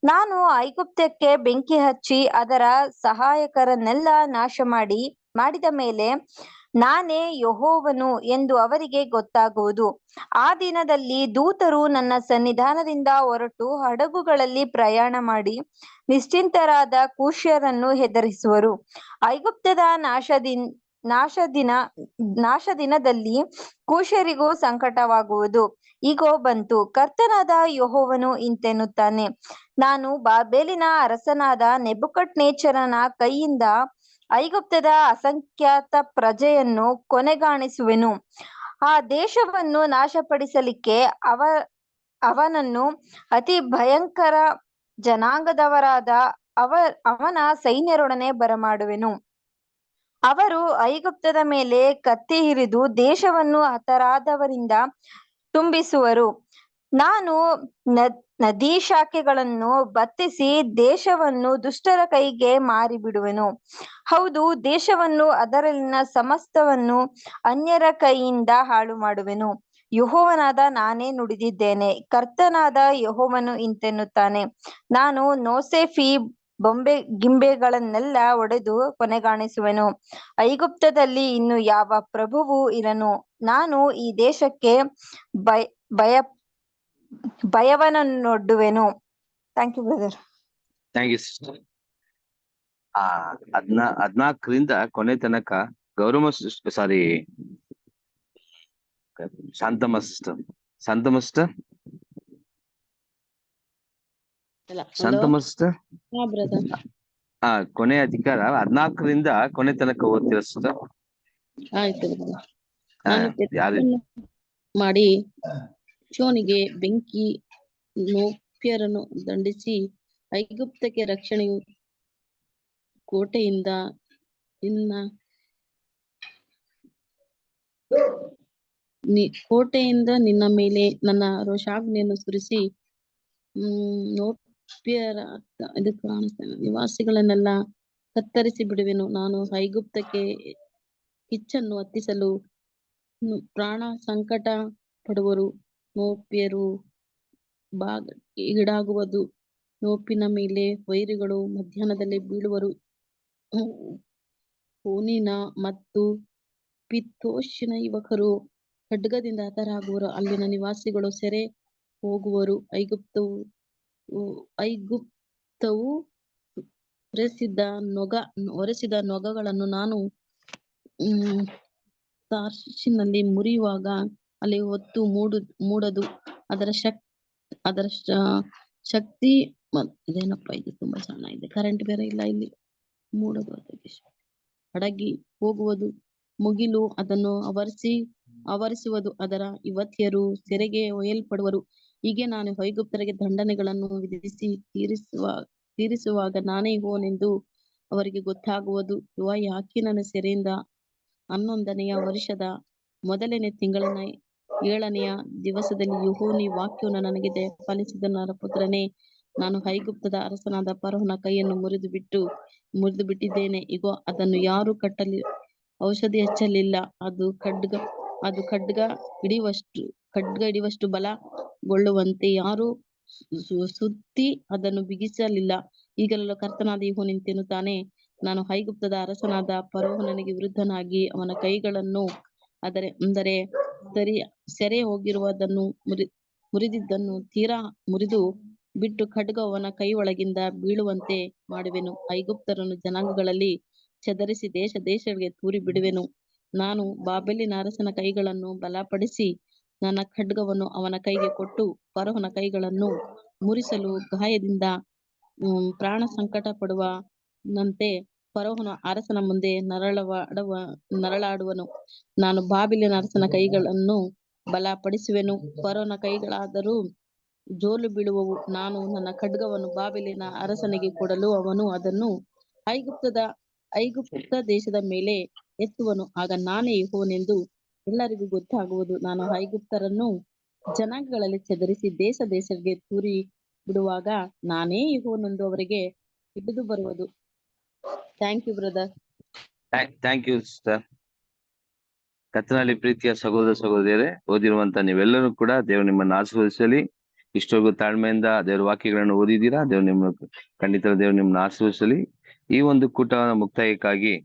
ನಾನು ಐಗುಪ್ತಕ್ಕೆ ಬೆಂಕಿ ಹಚ್ಚಿ ಅದರ ಸಹಾಯಕರನ್ನೆಲ್ಲ ನಾಶ ಮಾಡಿದ ಮೇಲೆ ನಾನೇ ಯೆಹೋವನು ಎಂದು ಅವರಿಗೆ ಗೊತ್ತಾಗುವುದು. ಆ ದಿನದಲ್ಲಿ ದೂತರು ನನ್ನ ಸನ್ನಿಧಾನದಿಂದ ಹೊರಟು ಹಡಗುಗಳಲ್ಲಿ ಪ್ರಯಾಣ ಮಾಡಿ ನಿಶ್ಚಿಂತರಾದ ಕೂಶ್ಯರನ್ನು ಹೆದರಿಸುವರು. ಐಗುಪ್ತದ ನಾಶದಿನದಲ್ಲಿ ಕೂಶ್ಯರಿಗೂ ಸಂಕಟವಾಗುವುದು. ಇಗೋ ಬಂತು, ಕರ್ತನಾದ ಯೆಹೋವನು ಇಂತೆನ್ನುತ್ತಾನೆ, ನಾನು ಬಾಬೆಲಿನ ಅರಸನಾದ ನೆಬೂಕದ್ನೆಚ್ಚರನ ಕೈಯಿಂದ ಐಗುಪ್ತದ ಅಸಂಖ್ಯಾತ ಪ್ರಜೆಯನ್ನು ಕೊನೆಗಾಣಿಸುವೆನು. ಆ ದೇಶವನ್ನು ನಾಶಪಡಿಸಲಿಕ್ಕೆ ಅವನನ್ನು ಅತಿ ಭಯಂಕರ ಜನಾಂಗದವರಾದ ಅವನ ಸೈನ್ಯರೊಡನೆ ಬರಮಾಡುವೆನು. ಅವರು ಐಗುಪ್ತದ ಮೇಲೆ ಕತ್ತಿ ಹಿರಿದು ದೇಶವನ್ನು ಹತರಾದವರಿಂದ ತುಂಬಿಸುವರು. ನಾನು ನದೀಶಾಖೆಗಳನ್ನು ಬತ್ತಿಸಿ ದೇಶವನ್ನು ದುಷ್ಟರ ಕೈಗೆ ಮಾರಿಬಿಡುವೆನು. ಹೌದು, ದೇಶವನ್ನು ಅದರಲ್ಲಿನ ಸಮಸ್ತವನ್ನು ಅನ್ಯರ ಕೈಯಿಂದ ಹಾಳು ಮಾಡುವೆನು. ಯೆಹೋವನಾದ ನಾನೇ ನುಡಿದಿದ್ದೇನೆ. ಕರ್ತನಾದ ಯೆಹೋವನು ಇಂತೆನ್ನುತ್ತಾನೆ, ನಾನು ನೋಸೆಫಿ ಗಿಂಬೆಗಳನ್ನೆಲ್ಲ ಒಡೆದು ಕೊನೆಗಾಣಿಸುವೆನು. ಐಗುಪ್ತದಲ್ಲಿ ಇನ್ನು ಯಾವ ಪ್ರಭುವೂ ಇರನು. ನಾನು ಈ ದೇಶಕ್ಕೆ ಭಯವನ್ನೊಡ್ಡುವೆನು. Thank you brother. Thank you sister. 14ರಿಂದ ಕೊನೆ ತನಕ Gowramma sorry Shanthamma sister. Shanthamma sister. ಕೊನೆ ಅಧಿಕಾರ 14ರಿಂದ ಕೊನೆ ತನಕ ಓದ್ತೀರ ಸಿಸ್ಟರ್? ಆಯ್ತು. ನಾನು ಮಾಡಿ ಚೋನಿಗೆ ಬೆಂಕಿ, ನೋಪ್ಯರನ್ನು ದಂಡಿಸಿ ಐಗುಪ್ತಕ್ಕೆ ರಕ್ಷಣೆಯು ಕೋಟೆಯಿಂದ ನಿನ್ನ ಕೋಟೆಯಿಂದ ನಿನ್ನ ಮೇಲೆ ನನ್ನ ರೋಷಾಗ್ನಿಯನ್ನು ಸುರಿಸಿ ನೋಪ್ಯರ ಇದಕ್ಕೆ ಕಾಣಿಸ್ತೇನೆ ನಿವಾಸಿಗಳನ್ನೆಲ್ಲ ಕತ್ತರಿಸಿ ಬಿಡುವೆನು. ನಾನು ಐಗುಪ್ತಕ್ಕೆ ಕಿಚ್ಚನ್ನು ಹತ್ತಿಸಲು ಪ್ರಾಣ ಸಂಕಟ ಪಡುವರು. ನೋಪ್ಯರು ಈಡಾಗುವುದು. ನೋಪಿನ ಮೇಲೆ ವೈರಿಗಳು ಮಧ್ಯಾಹ್ನದಲ್ಲಿ ಬೀಳುವರು. ಓನಿನ ಮತ್ತು ಪಿತ್ತೋಷಿನ ಯುವಕರು ಖಡ್ಗದಿಂದ ಹತರಾಗುವರು. ಅಲ್ಲಿನ ನಿವಾಸಿಗಳು ಸೆರೆ ಹೋಗುವರು. ಐಗುಪ್ತವು ಒರೆಸಿದ ನೊಗಗಳನ್ನು ನಾನು ತಾರ್ಷಿಷಿನಲ್ಲಿ ಮುರಿಯುವಾಗ ಅಲ್ಲಿ ಹೊತ್ತು ಮೂಡದು. ಅದರ ಶಕ್ತಿ ಇದೇನಪ್ಪ, ಇದು ತುಂಬಾ ಚೆನ್ನಾಗಿದೆ, ಕರೆಂಟ್ ಬೇರೆ ಇಲ್ಲ ಇಲ್ಲಿ. ಮೂಡದು ಅಡಗಿ ಹೋಗುವುದು. ಮುಗಿಲು ಅದನ್ನು ಆವರಿಸುವುದು. ಅದರ ಯುವತಿಯರು ಸೆರೆಗೆ ಒಯ್ಯಲ್ಪಡುವರು. ಹೀಗೆ ನಾನು ಐಗುಪ್ತರಿಗೆ ದಂಡನೆಗಳನ್ನು ವಿಧಿಸಿ ತೀರಿಸುವಾಗ ನಾನೇ ಯೆಹೋವನೆಂದು ಅವರಿಗೆ ಗೊತ್ತಾಗುವುದು. ಯಾಕೀನನ ಸೆರೆಯಿಂದ 11ನೆಯ ವರ್ಷದ ಮೊದಲನೇ ತಿಂಗಳಿನ 7ನೆಯ ದಿವಸದಲ್ಲಿ ಯೆಹೋವನ ವಾಕ್ಯವನ್ನು ನನಗೆ ದಯಪಾಲಿಸಿದ ನರಪುತ್ರನೇ, ನಾನು ಐಗುಪ್ತದ ಅರಸನಾದ ಫರೋಹನ ಕೈಯನ್ನು ಮುರಿದು ಬಿಟ್ಟಿದ್ದೇನೆ. ಇಗೋ, ಅದನ್ನು ಯಾರು ಔಷಧಿ ಹಚ್ಚಲಿಲ್ಲ. ಅದು ಖಡ್ಗ ಹಿಡಿಯುವಷ್ಟು ಬಲಗೊಳ್ಳುವಂತೆ ಯಾರು ಸುತ್ತಿ ಅದನ್ನು ಬಿಗಿಸಲಿಲ್ಲ. ಈಗಲೂ ಕರ್ತನಾದ ಯೆಹೋವನು ಇಂತೆನ್ನುತ್ತಾನೆ, ನಾನು ಐಗುಪ್ತದ ಅರಸನಾದ ಫರೋಹನಿಗೆ ವಿರುದ್ಧನಾಗಿ ಅವನ ಕೈಗಳನ್ನು ಅಂದರೆ ಸೆರೆ ಹೋಗಿರುವುದನ್ನು ಮುರಿದಿದ್ದನ್ನು ತೀರಾ ಮುರಿದು ಬಿಟ್ಟು ಖಡ್ಗವು ಅವನ ಕೈ ಒಳಗಿಂದ ಬೀಳುವಂತೆ ಮಾಡುವೆನು. ಐಗುಪ್ತರನ್ನು ಜನಾಂಗಗಳಲ್ಲಿ ಚದರಿಸಿ ದೇಶಗಳಿಗೆ ತೂರಿ ಬಿಡುವೆನು. ನಾನು ಬಾಬೆಲಿನ ಅರಸನ ಕೈಗಳನ್ನು ಬಲಪಡಿಸಿ ನನ್ನ ಖಡ್ಗವನ್ನು ಅವನ ಕೈಗೆ ಕೊಟ್ಟು ಫರೋಹನ ಕೈಗಳನ್ನು ಮುರಿಸಲು ಗಾಯದಿಂದ ಪ್ರಾಣ ಸಂಕಟ ಪಡುವನಂತೆ ಫರೋಹನ ಅರಸನ ಮುಂದೆ ನರಳಾಡುವನು. ನಾನು ಬಾಬೆಲಿನ ಅರಸನ ಕೈಗಳನ್ನು ಬಲಪಡಿಸುವೆನು. ಫರೋಹನ ಕೈಗಳಾದರೂ ಜೋಲು ಬೀಳುವವು. ನಾನು ನನ್ನ ಖಡ್ಗವನ್ನು ಬಾಬೆಲಿನ ಅರಸನಿಗೆ ಕೊಡಲು ಅವನು ಅದನ್ನು ಐಗುಪ್ತ ದೇಶದ ಮೇಲೆ ಎತ್ತುವನು. ಆಗ ನಾನೇ ಯೆಹೋವನೆಂದು ಎಲ್ಲರಿಗೂ ಗೊತ್ತಾಗುವುದು. ನಾನು ಐಗುಪ್ತರನ್ನು ಜನಾಂಗಗಳಲ್ಲಿ ಚದರಿಸಿ ದೇಶಗಳಿಗೆ ತೂರಿ ಬಿಡುವಾಗ ನಾನೇ ಯೆಹೋವನೆಂದು ಅವರಿಗೆ ಹಿಡಿದು ಬರುವುದು. Thank you brother. Thank you sister. ಕರ್ತನಲ್ಲಿ ಪ್ರೀತಿಯ ಸಹೋದರಿಯರೇ, ಓದಿರುವಂತ ನೀವೆಲ್ಲರೂ ಕೂಡ ದೇವರು ನಿಮ್ಮನ್ನು ಆಶೀರ್ವದಿಸಲಿ. ಇಷ್ಟೊಂದು ತಾಳ್ಮೆಯಿಂದ ದೇವ್ರ ವಾಕ್ಯಗಳನ್ನು ಓದಿದ್ದೀರಾ. ದೇವ್ರು ಖಂಡಿತ ದೇವ್ರು ನಿಮ್ಮನ್ನು ಆಶೀರ್ವದಿಸಲಿ. ಈ ಒಂದು ಕೂಟ ಮುಕ್ತಾಯಕ್ಕಾಗಿ